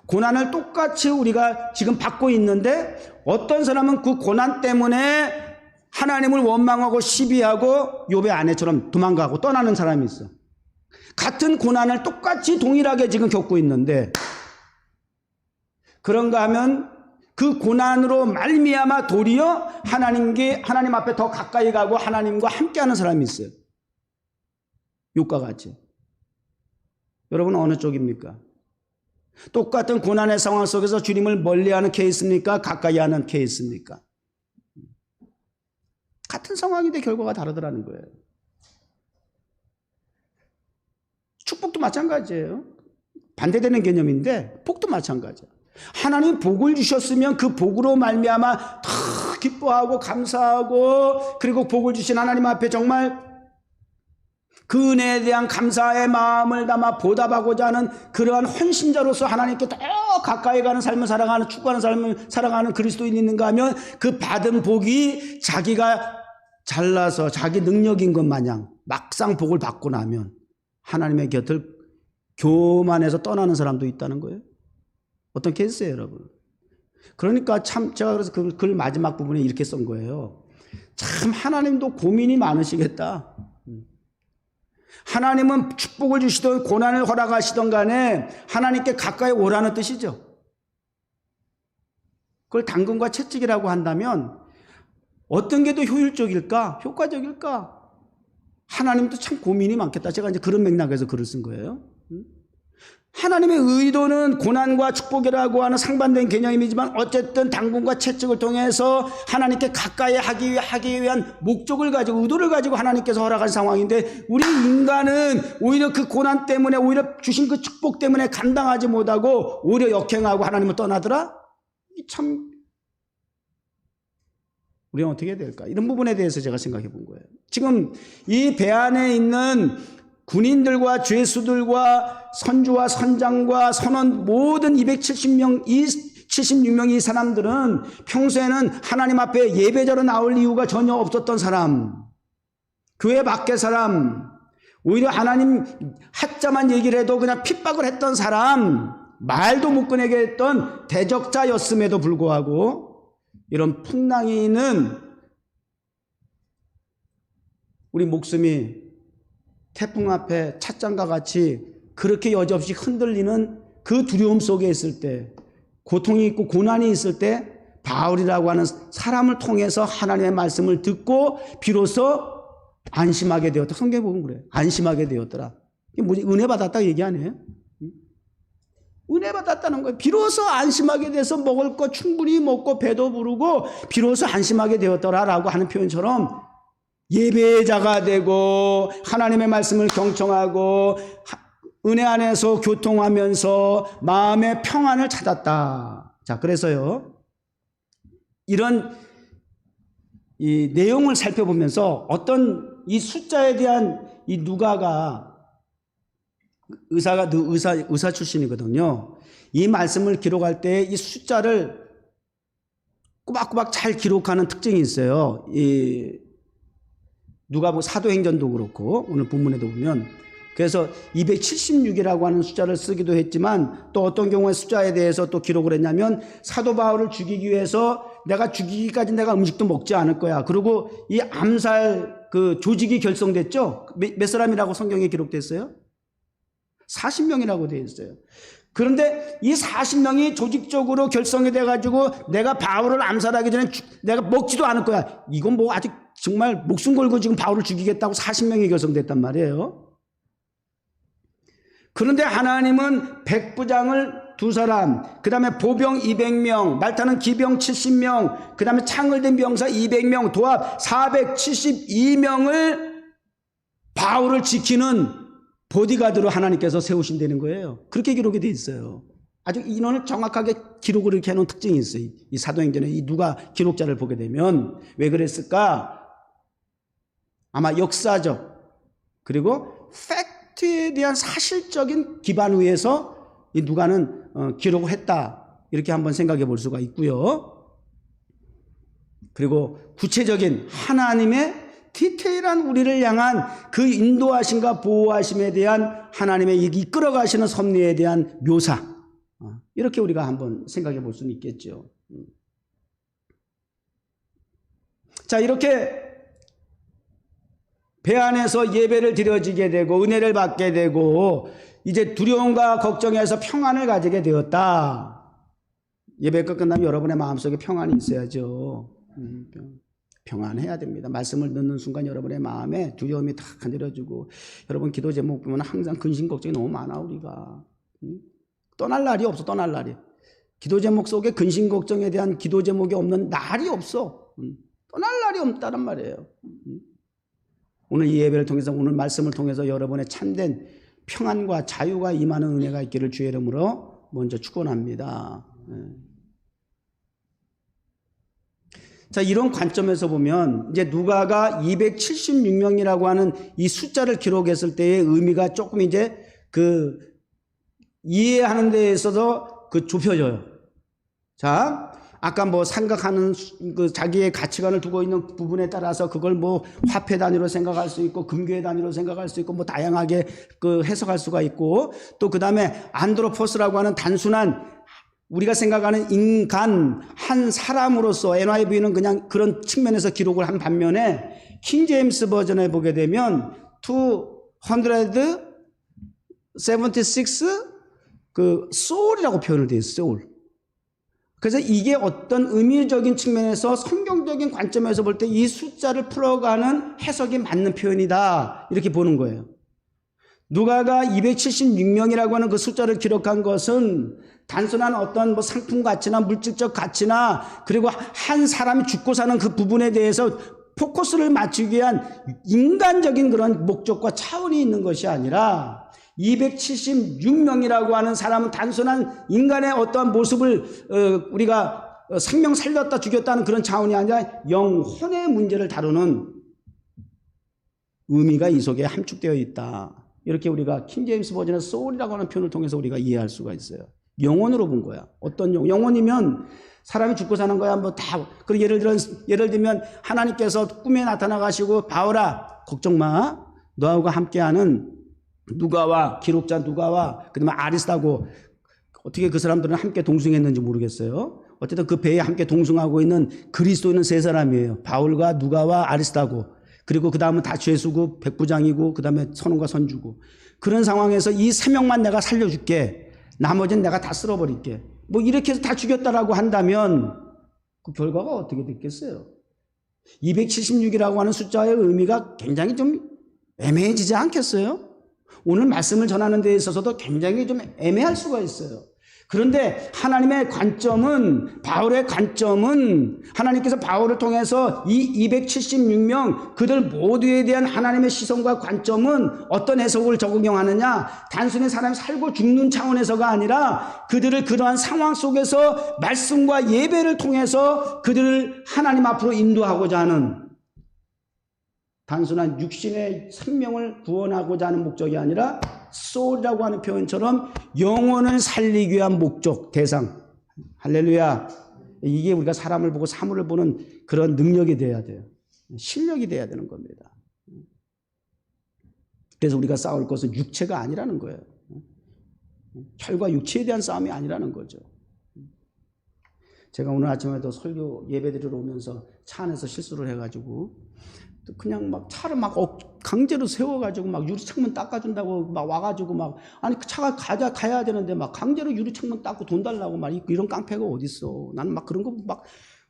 고난을 똑같이 우리가 지금 받고 있는데, 어떤 사람은 그 고난 때문에 하나님을 원망하고 시비하고 욥의 아내처럼 도망가고 떠나는 사람이 있어. 같은 고난을 똑같이 동일하게 지금 겪고 있는데, 그런가 하면 그 고난으로 말미암아 도리어 하나님 앞에 더 가까이 가고 하나님과 함께하는 사람이 있어요. 욥과 같이. 여러분 어느 쪽입니까? 똑같은 고난의 상황 속에서 주님을 멀리하는 케이스입니까? 가까이 하는 케이스입니까? 같은 상황인데 결과가 다르더라는 거예요. 축복도 마찬가지예요. 반대되는 개념인데 복도 마찬가지예요. 하나님 복을 주셨으면 그 복으로 말미암아 더 기뻐하고 감사하고, 그리고 복을 주신 하나님 앞에 정말 그 은혜에 대한 감사의 마음을 담아 보답하고자 하는 그러한 헌신자로서 하나님께 더 가까이 가는 삶을 살아가는, 축구하는 삶을 살아가는 그리스도인이 있는가 하면, 그 받은 복이 자기가 잘나서 자기 능력인 것 마냥 막상 복을 받고 나면 하나님의 곁을 교만해서 떠나는 사람도 있다는 거예요. 어떤 케이스예요, 여러분. 그러니까 참 제가 그래서 그 글 마지막 부분에 이렇게 쓴 거예요. 참 하나님도 고민이 많으시겠다. 하나님은 축복을 주시던 고난을 허락하시던 간에 하나님께 가까이 오라는 뜻이죠. 그걸 당근과 채찍이라고 한다면 어떤 게 더 효율적일까? 효과적일까? 하나님도 참 고민이 많겠다. 제가 이제 그런 맥락에서 글을 쓴 거예요. 하나님의 의도는 고난과 축복이라고 하는 상반된 개념이지만, 어쨌든 당근과 채찍을 통해서 하나님께 가까이 하기 위한 목적을 가지고, 의도를 가지고 하나님께서 허락한 상황인데, 우리 인간은 오히려 그 고난 때문에, 오히려 주신 그 축복 때문에 감당하지 못하고 오히려 역행하고 하나님을 떠나더라? 참, 우리는 어떻게 해야 될까? 이런 부분에 대해서 제가 생각해 본 거예요. 지금 이 배 안에 있는 군인들과 죄수들과 선주와 선장과 선원, 모든 76명 이 사람들은 평소에는 하나님 앞에 예배자로 나올 이유가 전혀 없었던 사람, 교회 밖의 사람, 오히려 하나님 하자만 얘기를 해도 그냥 핍박을 했던 사람, 말도 못 꺼내게 했던 대적자였음에도 불구하고, 이런 풍랑이 있는 우리 목숨이 태풍 앞에 찻잔과 같이 그렇게 여지없이 흔들리는 그 두려움 속에 있을 때, 고통이 있고 고난이 있을 때, 바울이라고 하는 사람을 통해서 하나님의 말씀을 듣고 비로소 안심하게 되었다. 성경에 보면 그래. 안심하게 되었더라. 이게 뭐지? 은혜 받았다 얘기 아니에요? 은혜 받았다는 거예요. 비로소 안심하게 돼서 먹을 거 충분히 먹고 배도 부르고 비로소 안심하게 되었더라라고 하는 표현처럼, 예배자가 되고 하나님의 말씀을 경청하고 은혜 안에서 교통하면서 마음의 평안을 찾았다. 자, 그래서요, 이런 이 내용을 살펴보면서 어떤 이 숫자에 대한 이 누가가 의사 출신이거든요. 이 말씀을 기록할 때 이 숫자를 꼬박꼬박 잘 기록하는 특징이 있어요. 이 누가복음 사도행전도 그렇고 오늘 본문에도 보면, 그래서 276이라고 하는 숫자를 쓰기도 했지만, 또 어떤 경우에 숫자에 대해서 또 기록을 했냐면, 사도 바울을 죽이기 위해서 내가 죽이기까지 내가 음식도 먹지 않을 거야. 그리고 이 암살 그 조직이 결성됐죠. 몇 사람이라고 성경에 기록됐어요? 40명이라고 되어 있어요. 그런데 이 40명이 조직적으로 결성이 돼가지고 내가 바울을 암살하기 전에 내가 먹지도 않을 거야. 이건 뭐 아직 정말 목숨 걸고 지금 바울을 죽이겠다고 40명이 결성됐단 말이에요. 그런데 하나님은 백부장을 2사람, 그 다음에 보병 200명, 말타는 기병 70명, 그 다음에 창을 댄 병사 200명, 도합 472명을 바울을 지키는 보디가드로 하나님께서 세우신다는 거예요. 그렇게 기록이 돼 있어요. 아주 인원을 정확하게 기록을 이렇게 해놓은 특징이 있어요. 이 사도행전에 이 누가 기록자를 보게 되면 왜 그랬을까? 아마 역사적 그리고 팩트에 대한 사실적인 기반 위에서 이 누가는 기록을 했다. 이렇게 한번 생각해 볼 수가 있고요. 그리고 구체적인 하나님의 디테일한 우리를 향한 그 인도하심과 보호하심에 대한 하나님의 이끌어 가시는 섭리에 대한 묘사, 이렇게 우리가 한번 생각해 볼 수는 있겠죠. 자, 이렇게 배 안에서 예배를 드려지게 되고 은혜를 받게 되고 이제 두려움과 걱정에서 평안을 가지게 되었다. 예배가 끝나면 여러분의 마음속에 평안이 있어야죠. 평안해야 됩니다. 말씀을 듣는 순간 여러분의 마음에 두려움이 다 내려지고, 여러분 기도 제목 보면 항상 근심 걱정이 너무 많아. 우리가 떠날 날이 없어. 떠날 날이. 기도 제목 속에 근심 걱정에 대한 기도 제목이 없는 날이 없어. 떠날 날이 없다란 말이에요. 오늘 이 예배를 통해서, 오늘 말씀을 통해서 여러분의 참된 평안과 자유가 임하는 은혜가 있기를 주의 이름으로 먼저 축원합니다. 자, 이런 관점에서 보면 이제 누가가 276명이라고 하는 이 숫자를 기록했을 때의 의미가 조금 이제 그 이해하는 데 있어서 그 좁혀져요. 자, 아까 뭐 생각하는 그 자기의 가치관을 두고 있는 부분에 따라서 그걸 뭐 화폐 단위로 생각할 수 있고 금괴 단위로 생각할 수 있고 뭐 다양하게 그 해석할 수가 있고, 또 그 다음에 안드로포스라고 하는 단순한 우리가 생각하는 인간 한 사람으로서 NIV는 그냥 그런 측면에서 기록을 한 반면에 킹제임스 버전에 보게 되면 276 그 soul이라고 표현을 되어 있어요. soul. 그래서 이게 어떤 의미적인 측면에서 성경적인 관점에서 볼 때 이 숫자를 풀어가는 해석이 맞는 표현이다, 이렇게 보는 거예요. 누가가 276명이라고 하는 그 숫자를 기록한 것은 단순한 어떤 뭐 상품 가치나 물질적 가치나 그리고 한 사람이 죽고 사는 그 부분에 대해서 포커스를 맞추기 위한 인간적인 그런 목적과 차원이 있는 것이 아니라 276명이라고 하는 사람은 단순한 인간의 어떠한 모습을 우리가 생명 살렸다 죽였다는 그런 차원이 아니라 영혼의 문제를 다루는 의미가 이 속에 함축되어 있다. 이렇게 우리가 킹제임스 버전의 soul이라고 하는 표현을 통해서 우리가 이해할 수가 있어요. 영혼으로 본 거야. 어떤 영혼이면 사람이 죽고 사는 거야. 뭐 다. 그리고 예를 들면 하나님께서 꿈에 나타나 가시고 바울아 걱정 마. 너하고 함께하는 누가와 기록자 누가와 그다음에 아리스타고, 어떻게 그 사람들은 함께 동승했는지 모르겠어요. 어쨌든 그 배에 함께 동승하고 있는 그리스도인은 세 사람이에요. 바울과 누가와 아리스타고, 그리고 그 다음은 다 죄수고 백부장이고 그 다음에 선원과 선주고, 그런 상황에서 이 세 명만 내가 살려줄게, 나머지는 내가 다 쓸어버릴게, 뭐 이렇게 해서 다 죽였다라고 한다면 그 결과가 어떻게 됐겠어요? 276이라고 하는 숫자의 의미가 굉장히 좀 애매해지지 않겠어요? 오늘 말씀을 전하는 데 있어서도 굉장히 좀 애매할 수가 있어요. 그런데 하나님의 관점은, 바울의 관점은, 하나님께서 바울을 통해서 이 276명 그들 모두에 대한 하나님의 시선과 관점은 어떤 해석을 적용하느냐, 단순히 사람이 살고 죽는 차원에서가 아니라 그들을 그러한 상황 속에서 말씀과 예배를 통해서 그들을 하나님 앞으로 인도하고자 하는, 단순한 육신의 생명을 구원하고자 하는 목적이 아니라 soul이라고 하는 표현처럼 영혼을 살리기 위한 목적, 대상. 할렐루야. 이게 우리가 사람을 보고 사물을 보는 그런 능력이 돼야 돼요. 실력이 돼야 되는 겁니다. 그래서 우리가 싸울 것은 육체가 아니라는 거예요. 혈과 육체에 대한 싸움이 아니라는 거죠. 제가 오늘 아침에도 설교 예배드리러 오면서 차 안에서 실수를 해가지고 그냥 막 차를 막 강제로 세워가지고 막 유리창문 닦아준다고 막 와가지고 막, 아니 그 차가 가야 되는데 막 강제로 유리창문 닦고 돈 달라고 막 이런 깡패가 어딨어. 나는 막 그런 거 막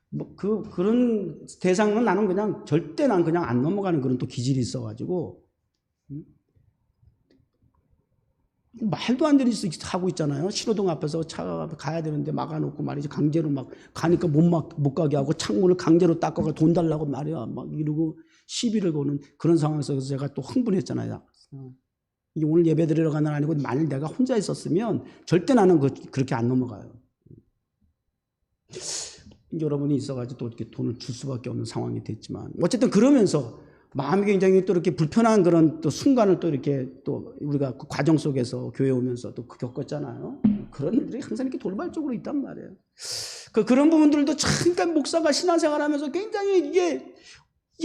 뭐 그런 대상은 나는 그냥 절대 난 그냥 안 넘어가는 그런 또 기질이 있어가지고 말도 안 되는 짓 하고 있잖아요. 신호등 앞에서 차가 가야 되는데 막아놓고 말이지, 강제로 막 가니까 못 가게 하고 창문을 강제로 닦아가 돈 달라고 말이야 막 이러고, 시비를 거는 그런 상황에서 제가 또 흥분했잖아요. 이게 오늘 예배 드리러 가는 날 아니고 만일 내가 혼자 있었으면 절대 나는 그렇게 안 넘어가요. 여러분이 있어가지고 또 이렇게 돈을 줄 수밖에 없는 상황이 됐지만 어쨌든 그러면서 마음이 굉장히 또 이렇게 불편한 그런 또 순간을 또 이렇게 또 우리가 그 과정 속에서 교회 오면서 또 겪었잖아요. 그런 일들이 항상 이렇게 돌발적으로 있단 말이에요. 그런 부분들도 참, 그러니까 목사가 신앙생활 하면서 굉장히 이게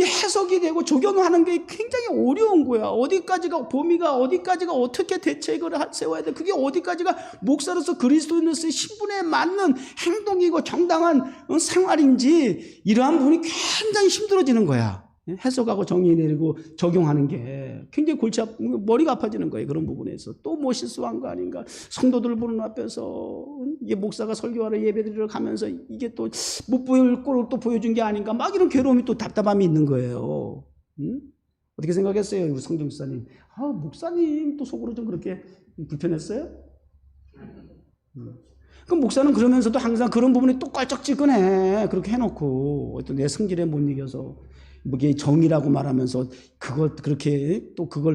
해석이 되고 적용하는 게 굉장히 어려운 거야. 어디까지가 범위가 어디까지가 어떻게 대책을 세워야 돼. 그게 어디까지가 목사로서 그리스도인으로서의 신분에 맞는 행동이고 정당한 생활인지 이러한 부분이 굉장히 힘들어지는 거야. 해석하고 정의 내리고 적용하는 게 굉장히 머리가 아파지는 거예요. 그런 부분에서 또 뭐 실수한 거 아닌가. 성도들 보는 앞에서 이게 목사가 설교하러 예배드리러 가면서 이게 또 못 보일 꼴을 또 보여준 게 아닌가. 막 이런 괴로움이 또 답답함이 있는 거예요. 어떻게 생각했어요? 우리 성경 집사님. 목사님 또 속으로 좀 그렇게 불편했어요? 그럼 목사는 그러면서도 항상 그런 부분이 또 깔짝지근해. 그렇게 해놓고 어떤 내 성질에 못 이겨서 뭐게 정의라고 말하면서 그걸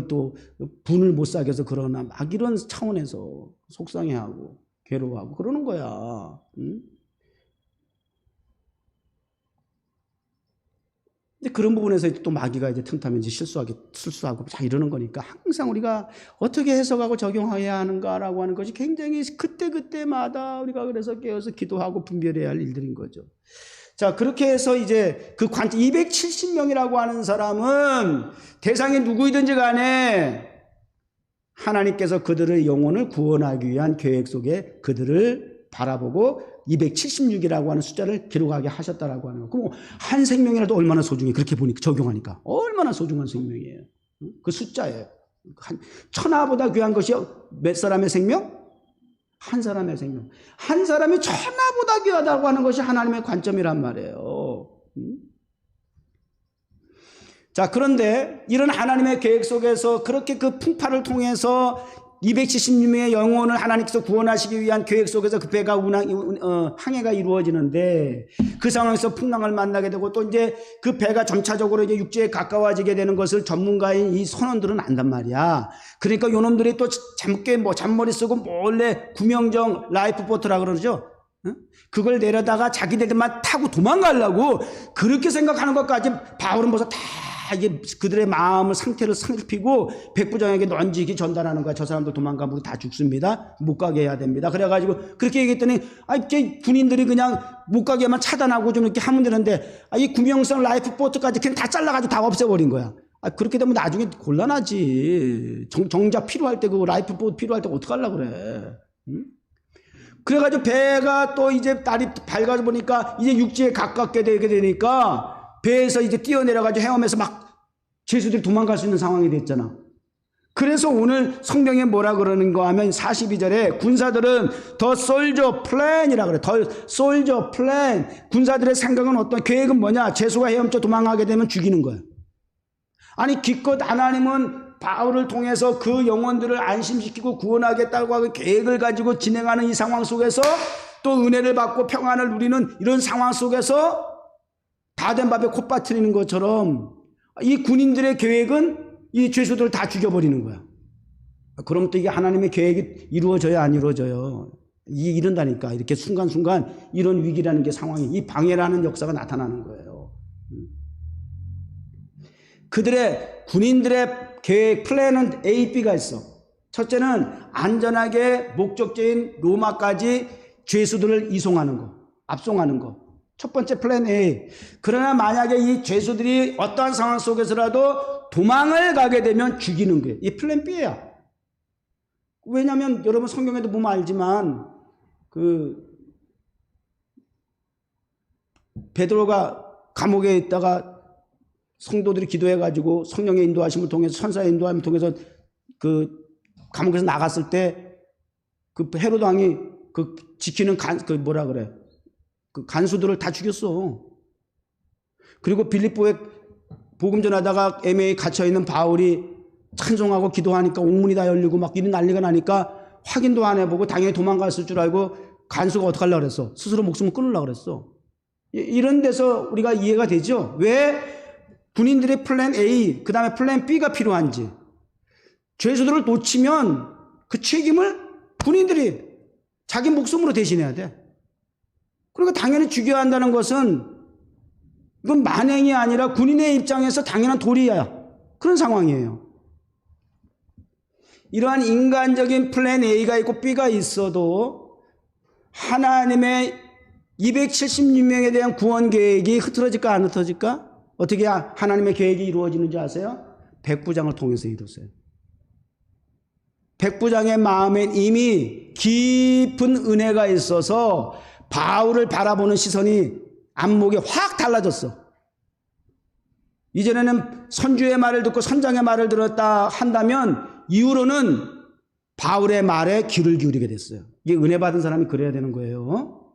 또 분을 못 사게 해서 그러나 막 이런 차원에서 속상해하고 괴로워하고 그러는 거야. 근데 그런 부분에서 또 마귀가 이제 틈타면 이제 실수하고 자 이러는 거니까 항상 우리가 어떻게 해석하고 적용해야 하는가라고 하는 것이 굉장히 그때마다 우리가 그래서 깨어서 기도하고 분별해야 할 일들인 거죠. 자, 그렇게 해서 이제 270명이라고 하는 사람은 대상이 누구이든지 간에 하나님께서 그들의 영혼을 구원하기 위한 계획 속에 그들을 바라보고 276이라고 하는 숫자를 기록하게 하셨다라고 하는 거. 그럼 한 생명이라도 얼마나 소중해. 그렇게 보니까 적용하니까 얼마나 소중한 생명이에요. 그 숫자예요. 천하보다 귀한 것이 몇 사람의 생명? 한 사람의 생명. 한 사람이 천하보다 귀하다고 하는 것이 하나님의 관점이란 말이에요. 자, 그런데 이런 하나님의 계획 속에서 그렇게 그 풍파를 통해서 276명의 영혼을 하나님께서 구원하시기 위한 계획 속에서 그 배가 항해가 이루어지는데 그 상황에서 풍랑을 만나게 되고 또 이제 그 배가 점차적으로 이제 육지에 가까워지게 되는 것을 전문가인 이 선원들은 안단 말이야. 그러니까 요놈들이 또 잔머리 쓰고 몰래 구명정 라이프보트라 그러죠. 그걸 내려다가 자기들만 타고 도망가려고 그렇게 생각하는 것까지 바울은 벌써 다 이게 그들의 마음을 상태를 살피고 백부장에게 넌지기 전달하는 거야. 저 사람들 도망가면 우리 다 죽습니다. 못 가게 해야 됩니다. 그래가지고 그렇게 얘기했더니 이제 군인들이 그냥 못 가게만 차단하고 좀 이렇게 하면 되는데 이 구명성 라이프보트까지 그냥 다 잘라가지고 다 없애버린 거야. 그렇게 되면 나중에 곤란하지. 정작 필요할 때 그 라이프보트 필요할 때 어떡하려고 그래. 그래가지고 배가 또 이제 날이 밝아져 보니까 이제 육지에 가깝게 되게 되니까 배에서 이제 뛰어내려가지고 헤엄해서 막 죄수들이 도망갈 수 있는 상황이 됐잖아. 그래서 오늘 성경에 뭐라 그러는 거 하면 42절에 군사들은 더 솔저 플랜이라 그래. 더 솔저 플랜. 군사들의 생각은 어떤 계획은 뭐냐? 죄수가 헤엄쳐 도망가게 되면 죽이는 거야. 아니 기껏 하나님은 바울을 통해서 그 영혼들을 안심시키고 구원하겠다고 하는 계획을 가지고 진행하는 이 상황 속에서 또 은혜를 받고 평안을 누리는 이런 상황 속에서 다 된 밥에 콧 빠뜨리는 것처럼 이 군인들의 계획은 이 죄수들을 다 죽여버리는 거야. 그럼 또 이게 하나님의 계획이 이루어져야 안 이루어져요. 이런다니까. 이렇게 순간순간 이런 위기라는 게 상황이 이 방해라는 역사가 나타나는 거예요. 군인들의 계획 플랜은 A, B가 있어. 첫째는 안전하게 목적지인 로마까지 죄수들을 이송하는 거, 압송하는 거. 첫 번째 플랜 A. 그러나 만약에 이 죄수들이 어떠한 상황 속에서라도 도망을 가게 되면 죽이는 거예요. 이 플랜 B야. 왜냐하면 여러분 성경에도 보면 알지만 베드로가 감옥에 있다가 성도들이 기도해가지고 성령의 인도하심을 통해서 천사의 인도하심을 통해서 감옥에서 나갔을 때 헤롯 왕이 지키는 간수들을 다 죽였어. 그리고 빌립보에 복음 전하다가 애매히 갇혀있는 바울이 찬송하고 기도하니까 옥문이 다 열리고 막 이런 난리가 나니까 확인도 안 해보고 당연히 도망갔을 줄 알고 간수가 어떻게 하려고 그랬어? 스스로 목숨을 끊으려고 그랬어. 이런 데서 우리가 이해가 되죠? 왜 군인들의 플랜 A, 그 다음에 플랜 B가 필요한지, 죄수들을 놓치면 그 책임을 군인들이 자기 목숨으로 대신해야 돼. 그러니까 당연히 죽여야 한다는 것은 이건 만행이 아니라 군인의 입장에서 당연한 도리야. 그런 상황이에요. 이러한 인간적인 플랜 A가 있고 B가 있어도 하나님의 276명에 대한 구원 계획이 흐트러질까 안 흐트러질까? 어떻게 하나님의 계획이 이루어지는지 아세요? 백부장을 통해서 이루어져요. 백부장의 마음엔 이미 깊은 은혜가 있어서 바울을 바라보는 시선이 안목이 확 달라졌어. 이전에는 선주의 말을 듣고 선장의 말을 들었다 한다면 이후로는 바울의 말에 귀를 기울이게 됐어요. 이게 은혜 받은 사람이 그래야 되는 거예요.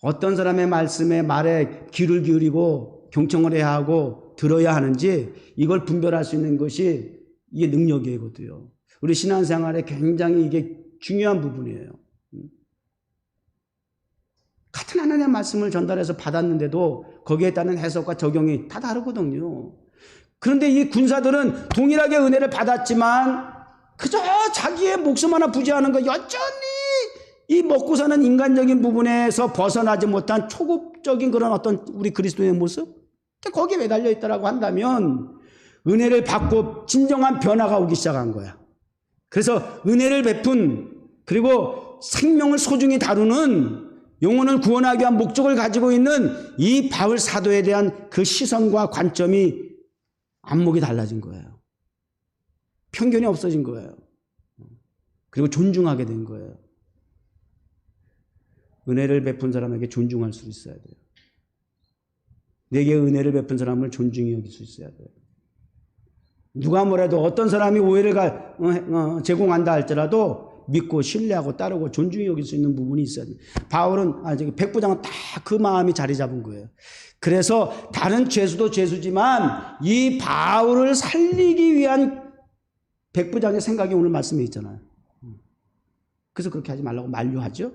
어떤 사람의 말씀에 말에 귀를 기울이고 경청을 해야 하고 들어야 하는지 이걸 분별할 수 있는 것이 이게 능력이거든요. 우리 신앙생활에 굉장히 이게 중요한 부분이에요. 같은 하나님의 말씀을 전달해서 받았는데도 거기에 따른 해석과 적용이 다 다르거든요. 그런데 이 군사들은 동일하게 은혜를 받았지만 그저 자기의 목숨 하나 부지하는 거 여전히 이 먹고 사는 인간적인 부분에서 벗어나지 못한 초급적인 그런 어떤 우리 그리스도의 모습? 거기에 매달려 있다라고 한다면 은혜를 받고 진정한 변화가 오기 시작한 거야. 그래서 은혜를 베푼 그리고 생명을 소중히 다루는 영혼을 구원하기 위한 목적을 가지고 있는 이 바울 사도에 대한 그 시선과 관점이 안목이 달라진 거예요. 편견이 없어진 거예요. 그리고 존중하게 된 거예요. 은혜를 베푼 사람에게 존중할 수 있어야 돼요. 내게 은혜를 베푼 사람을 존중히 여길 수 있어야 돼요. 누가 뭐래도 어떤 사람이 오해를 제공한다 할지라도 믿고 신뢰하고 따르고 존중히 여길 수 있는 부분이 있어야 돼요. 바울은 백부장은 딱 그 마음이 자리 잡은 거예요. 그래서 다른 죄수도 죄수지만 이 바울을 살리기 위한 백부장의 생각이 오늘 말씀에 있잖아요. 그래서 그렇게 하지 말라고 만류하죠.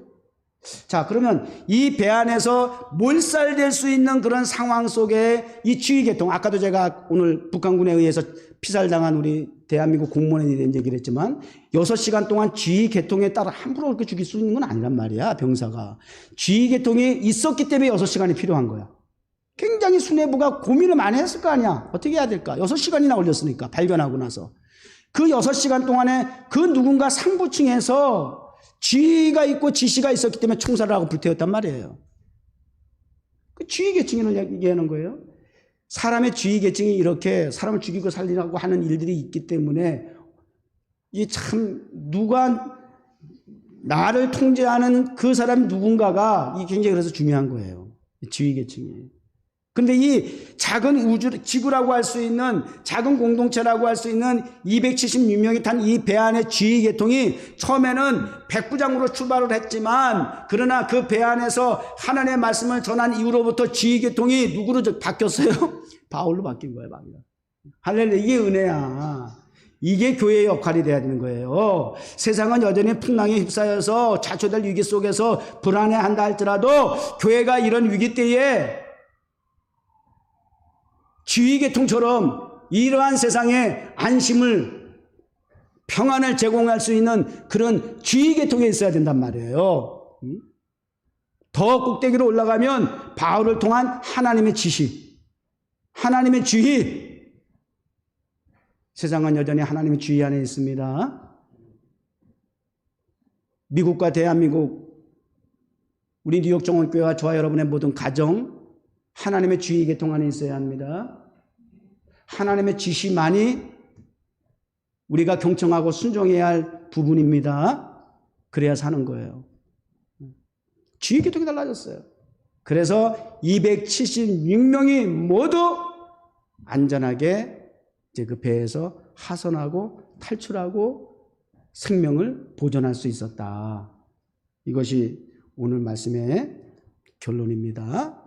자, 그러면 이 배 안에서 몰살될 수 있는 그런 상황 속에 이 지휘계통, 아까도 제가 오늘 북한군에 의해서 피살당한 우리 대한민국 공무원에 대한 얘기를 했지만 6시간 동안 지휘계통에 따라 함부로 그렇게 죽일 수 있는 건 아니란 말이야. 병사가 지휘계통이 있었기 때문에 6시간이 필요한 거야. 굉장히 수뇌부가 고민을 많이 했을 거 아니야. 어떻게 해야 될까? 6시간이나 걸렸으니까 발견하고 나서 그 6시간 동안에 그 누군가 상부층에서 지위가 있고 지시가 있었기 때문에 총살을 하고 불태웠단 말이에요. 그 지휘계층을 얘기하는 거예요. 사람의 지휘계층이 이렇게 사람을 죽이고 살리라고 하는 일들이 있기 때문에 이 참 누가 나를 통제하는 그 사람 누군가가 이 굉장히 그래서 중요한 거예요. 지휘계층이. 근데 이 작은 우주, 지구라고 할 수 있는 작은 공동체라고 할 수 있는 276명이 탄 이 배 안의 지휘계통이 처음에는 백부장으로 출발을 했지만 그러나 그 배 안에서 하나님의 말씀을 전한 이후로부터 지휘계통이 누구로 바뀌었어요? 바울로 바뀐 거예요. 할렐루야. 이게 은혜야. 이게 교회의 역할이 돼야 되는 거예요. 세상은 여전히 풍랑에 휩싸여서 자초될 위기 속에서 불안해한다 할지라도 교회가 이런 위기 때에 지휘계통처럼 이러한 세상에 안심을 평안을 제공할 수 있는 그런 지휘계통에 있어야 된단 말이에요. 더 꼭대기로 올라가면 바울을 통한 하나님의 지시, 하나님의 지휘. 세상은 여전히 하나님의 지휘 안에 있습니다. 미국과 대한민국, 우리 뉴욕 정원교회와 저와 여러분의 모든 가정, 하나님의 지휘계통 안에 있어야 합니다. 하나님의 지시만이 우리가 경청하고 순종해야 할 부분입니다. 그래야 사는 거예요. 지휘계통이 달라졌어요. 그래서 276명이 모두 안전하게 이제 그 배에서 하선하고 탈출하고 생명을 보존할 수 있었다. 이것이 오늘 말씀의 결론입니다.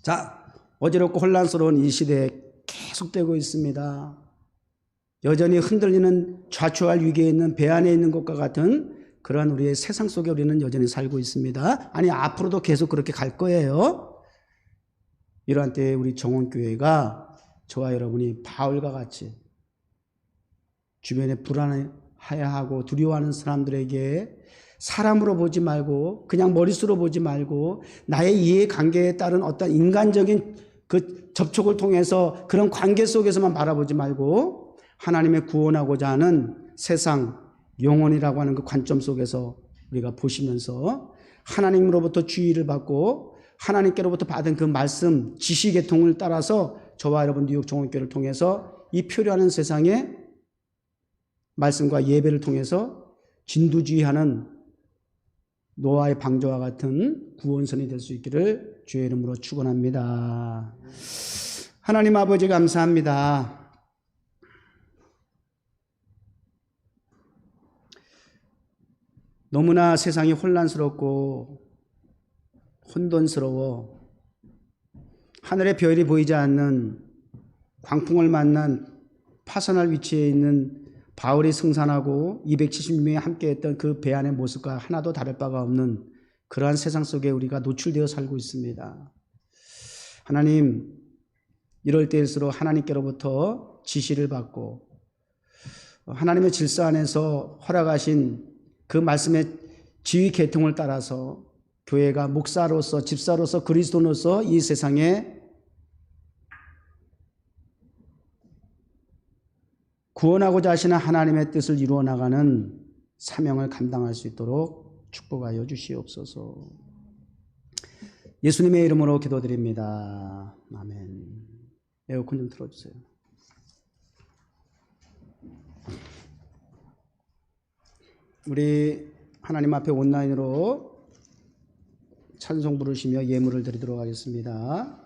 자, 어지럽고 혼란스러운 이 시대에 계속되고 있습니다. 여전히 흔들리는 좌초할 위기에 있는 배 안에 있는 것과 같은 그러한 우리의 세상 속에 우리는 여전히 살고 있습니다. 아니, 앞으로도 계속 그렇게 갈 거예요. 이러한 때에 우리 정원교회가 저와 여러분이 바울과 같이 주변에 불안해하고 두려워하는 사람들에게 사람으로 보지 말고 그냥 머릿수로 보지 말고 나의 이해관계에 따른 어떤 인간적인 그 접촉을 통해서 그런 관계 속에서만 바라보지 말고 하나님의 구원하고자 하는 세상, 영혼이라고 하는 그 관점 속에서 우리가 보시면서 하나님으로부터 주의를 받고 하나님께로부터 받은 그 말씀, 지시계통을 따라서 저와 여러분 뉴욕 종합교회를 통해서 이 표류하는 세상에 말씀과 예배를 통해서 진두지휘하는 노아의 방주와 같은 구원선이 될 수 있기를 주의 이름으로 축원합니다. 하나님 아버지 감사합니다. 너무나 세상이 혼란스럽고 혼돈스러워 하늘의 별이 보이지 않는 광풍을 만난 파선할 위치에 있는 바울이 승산하고 270명이 함께했던 그 배 안의 모습과 하나도 다를 바가 없는 그러한 세상 속에 우리가 노출되어 살고 있습니다. 하나님, 이럴 때일수록 하나님께로부터 지시를 받고 하나님의 질서 안에서 허락하신 그 말씀의 지휘 계통을 따라서 교회가 목사로서 집사로서 그리스도로서 이 세상에 구원하고자 하시는 하나님의 뜻을 이루어 나가는 사명을 감당할 수 있도록 축복하여 주시옵소서. 예수님의 이름으로 기도드립니다. 아멘. 에어컨 좀 틀어주세요. 우리 하나님 앞에 온라인으로 찬송 부르시며 예물을 드리도록 하겠습니다.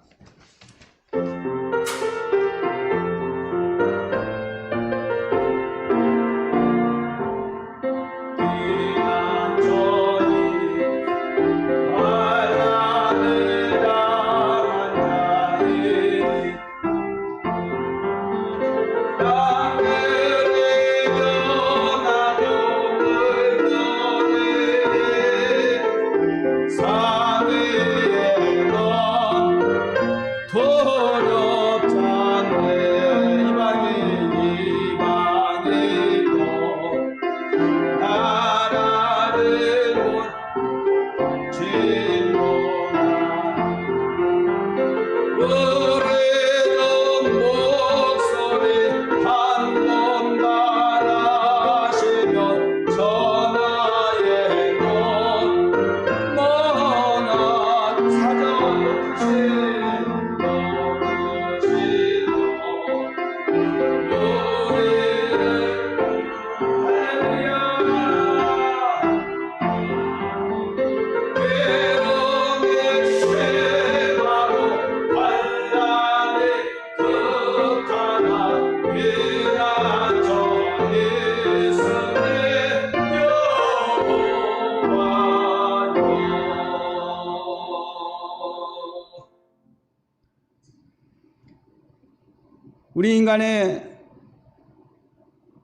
우리 인간의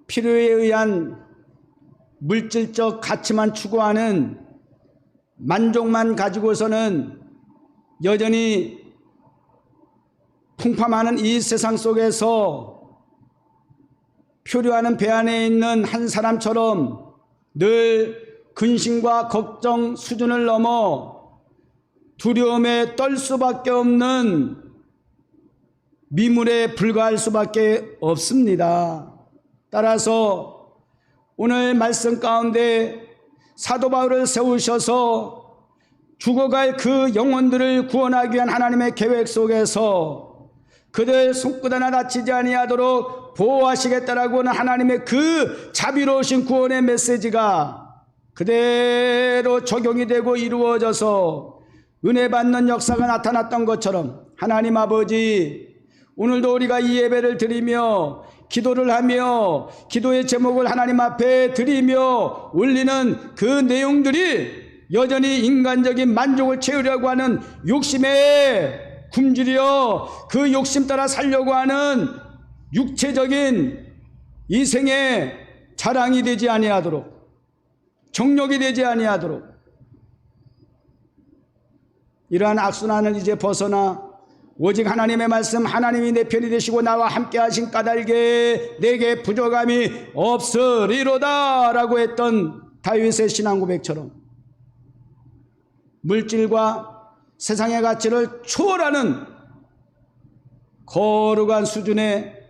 필요에 의한 물질적 가치만 추구하는 만족만 가지고서는 여전히 풍파많은 이 세상 속에서 표류하는 배 안에 있는 한 사람처럼 늘 근심과 걱정 수준을 넘어 두려움에 떨 수밖에 없는 미물에 불과할 수밖에 없습니다. 따라서 오늘 말씀 가운데 사도 바울을 세우셔서 죽어갈 그 영혼들을 구원하기 위한 하나님의 계획 속에서 그들 손끝 하나 다치지 아니하도록 보호하시겠다라고 하는 하나님의 그 자비로우신 구원의 메시지가 그대로 적용이 되고 이루어져서 은혜 받는 역사가 나타났던 것처럼 하나님 아버지, 오늘도 우리가 이 예배를 드리며 기도를 하며 기도의 제목을 하나님 앞에 드리며 올리는 그 내용들이 여전히 인간적인 만족을 채우려고 하는 욕심에 굶주려 그 욕심 따라 살려고 하는 육체적인 이생의 자랑이 되지 아니하도록, 정욕이 되지 아니하도록 이러한 악순환을 이제 벗어나 오직 하나님의 말씀, 하나님이 내 편이 되시고 나와 함께 하신 까닭에 내게 부족함이 없으리로다 라고 했던 다윗의 신앙 고백처럼 물질과 세상의 가치를 초월하는 거룩한 수준의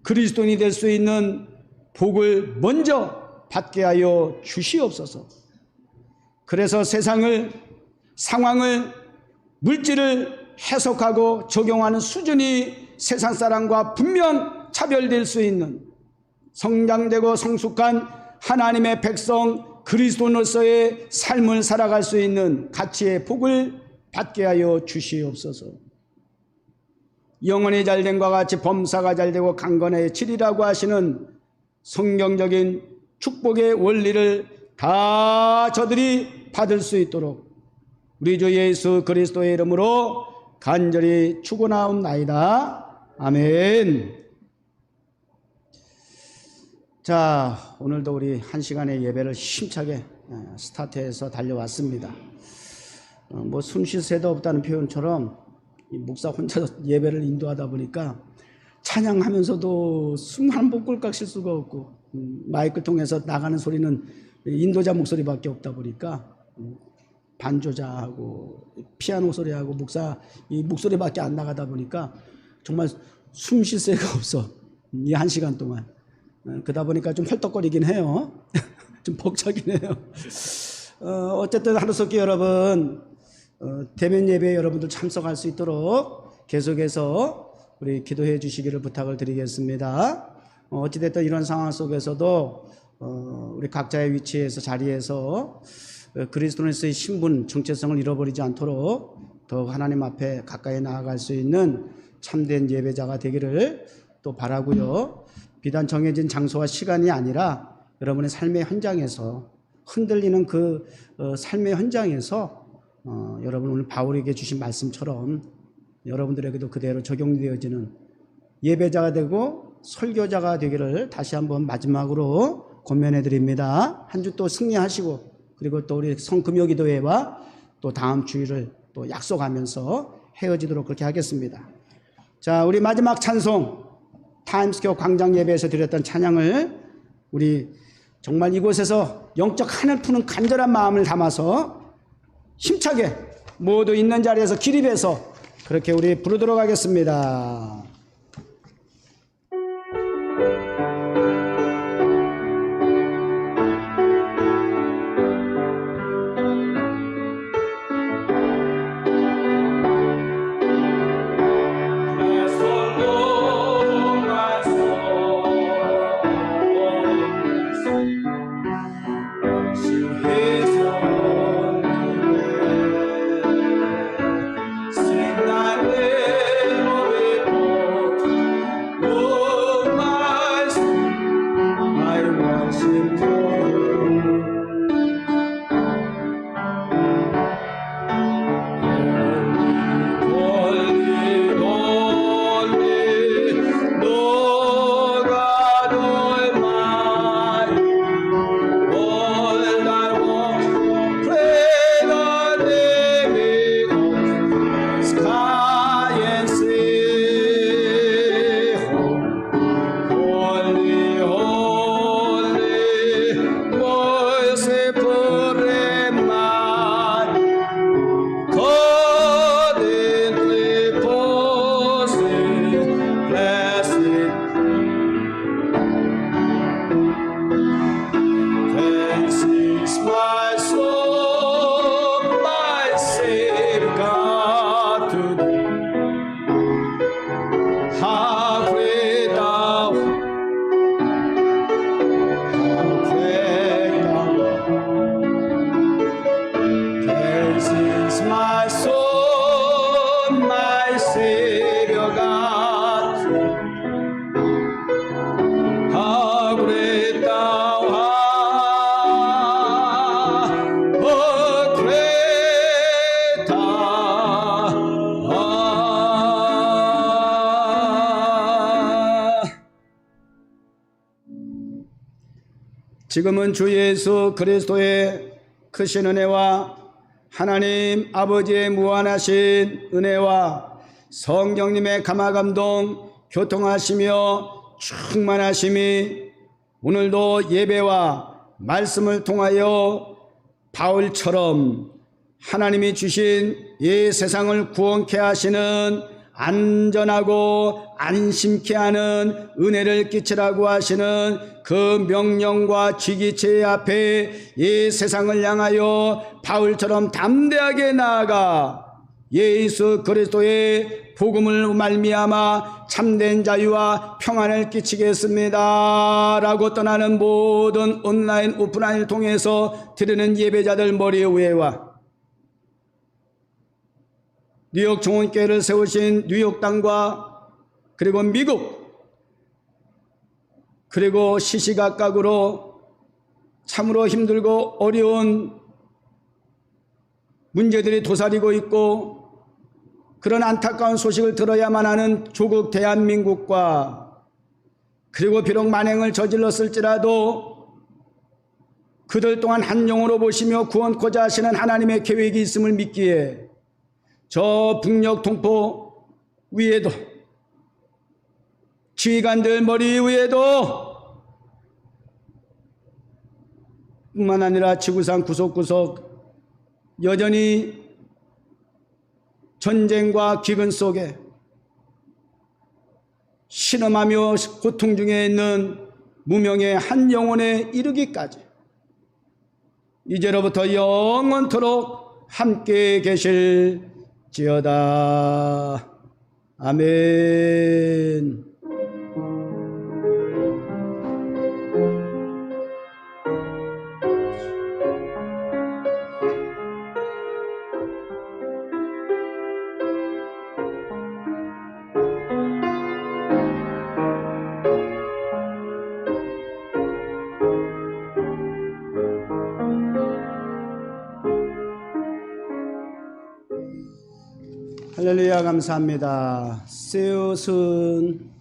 그리스도인이 될 수 있는 복을 먼저 받게 하여 주시옵소서. 그래서 세상을, 상황을, 물질을 해석하고 적용하는 수준이 세상 사람과 분명 차별될 수 있는 성장되고 성숙한 하나님의 백성 그리스도인으로서의 삶을 살아갈 수 있는 가치의 복을 받게 하여 주시옵소서. 영혼이 잘됨과 같이 범사가 잘되고 강건해야 치리라고 하시는 성경적인 축복의 원리를 다 저들이 받을 수 있도록 우리 주 예수 그리스도의 이름으로 간절히 축원하옵나이다. 아멘. 자, 오늘도 우리 한 시간의 예배를 힘차게 스타트해서 달려왔습니다. 뭐 숨 쉴 새도 없다는 표현처럼 이 목사 혼자 예배를 인도하다 보니까 찬양하면서도 숨 한 번 꼴깍 쉴 수가 없고 마이크 통해서 나가는 소리는 인도자 목소리밖에 없다 보니까 반조자하고 피아노 소리하고 목사 이 목소리밖에 안 나가다 보니까 정말 숨 쉴 새가 없어. 이 한 시간 동안. 그러다 보니까 좀 헐떡거리긴 해요. 좀 벅차긴 해요. 어쨌든 하루속히 여러분 대면 예배에 여러분들 참석할 수 있도록 계속해서 우리 기도해 주시기를 부탁을 드리겠습니다. 어찌됐든 이런 상황 속에서도 우리 각자의 위치에서 자리에서 그리스도인으로서의 신분, 정체성을 잃어버리지 않도록 더욱 하나님 앞에 가까이 나아갈 수 있는 참된 예배자가 되기를 또 바라고요. 비단 정해진 장소와 시간이 아니라 여러분의 삶의 현장에서 흔들리는 그 삶의 현장에서 여러분 오늘 바울에게 주신 말씀처럼 여러분들에게도 그대로 적용되어지는 예배자가 되고 설교자가 되기를 다시 한번 마지막으로 권면해 드립니다. 한 주 또 승리하시고 그리고 또 우리 성금요기도회와 또 다음 주일을 또 약속하면서 헤어지도록 그렇게 하겠습니다. 자, 우리 마지막 찬송 타임스퀘어 광장 예배에서 드렸던 찬양을 우리 정말 이곳에서 영적 한을 푸는 간절한 마음을 담아서 힘차게 모두 있는 자리에서 기립해서 그렇게 우리 부르도록 하겠습니다. 지금은 주 예수 그리스도의 크신 은혜와 하나님 아버지의 무한하신 은혜와 성령님의 감화감동 교통하시며 충만하심이 오늘도 예배와 말씀을 통하여 바울처럼 하나님이 주신 이 세상을 구원케 하시는 안전하고 안심케 하는 은혜를 끼치라고 하시는 그 명령과 지기체 앞에 이 세상을 향하여 바울처럼 담대하게 나아가 예수 그리스도의 복음을 말미암아 참된 자유와 평안을 끼치겠습니다 라고 떠나는 모든 온라인 오프라인을 통해서 드리는 예배자들 머리 위에와 뉴욕 종언교회를 세우신 뉴욕 땅과 그리고 미국 그리고 시시각각으로 참으로 힘들고 어려운 문제들이 도사리고 있고 그런 안타까운 소식을 들어야만 하는 조국 대한민국과 그리고 비록 만행을 저질렀을지라도 그들 또한 한 영으로 보시며 구원코자 하시는 하나님의 계획이 있음을 믿기에 저 북녘 동포 위에도 지휘관들 머리 위에도 뿐만 아니라 지구상 구석구석 여전히 전쟁과 기근 속에 신음하며 고통 중에 있는 무명의 한 영혼에 이르기까지 이제로부터 영원토록 함께 계실지어다. 아멘. 할렐루야 감사합니다. See you soon.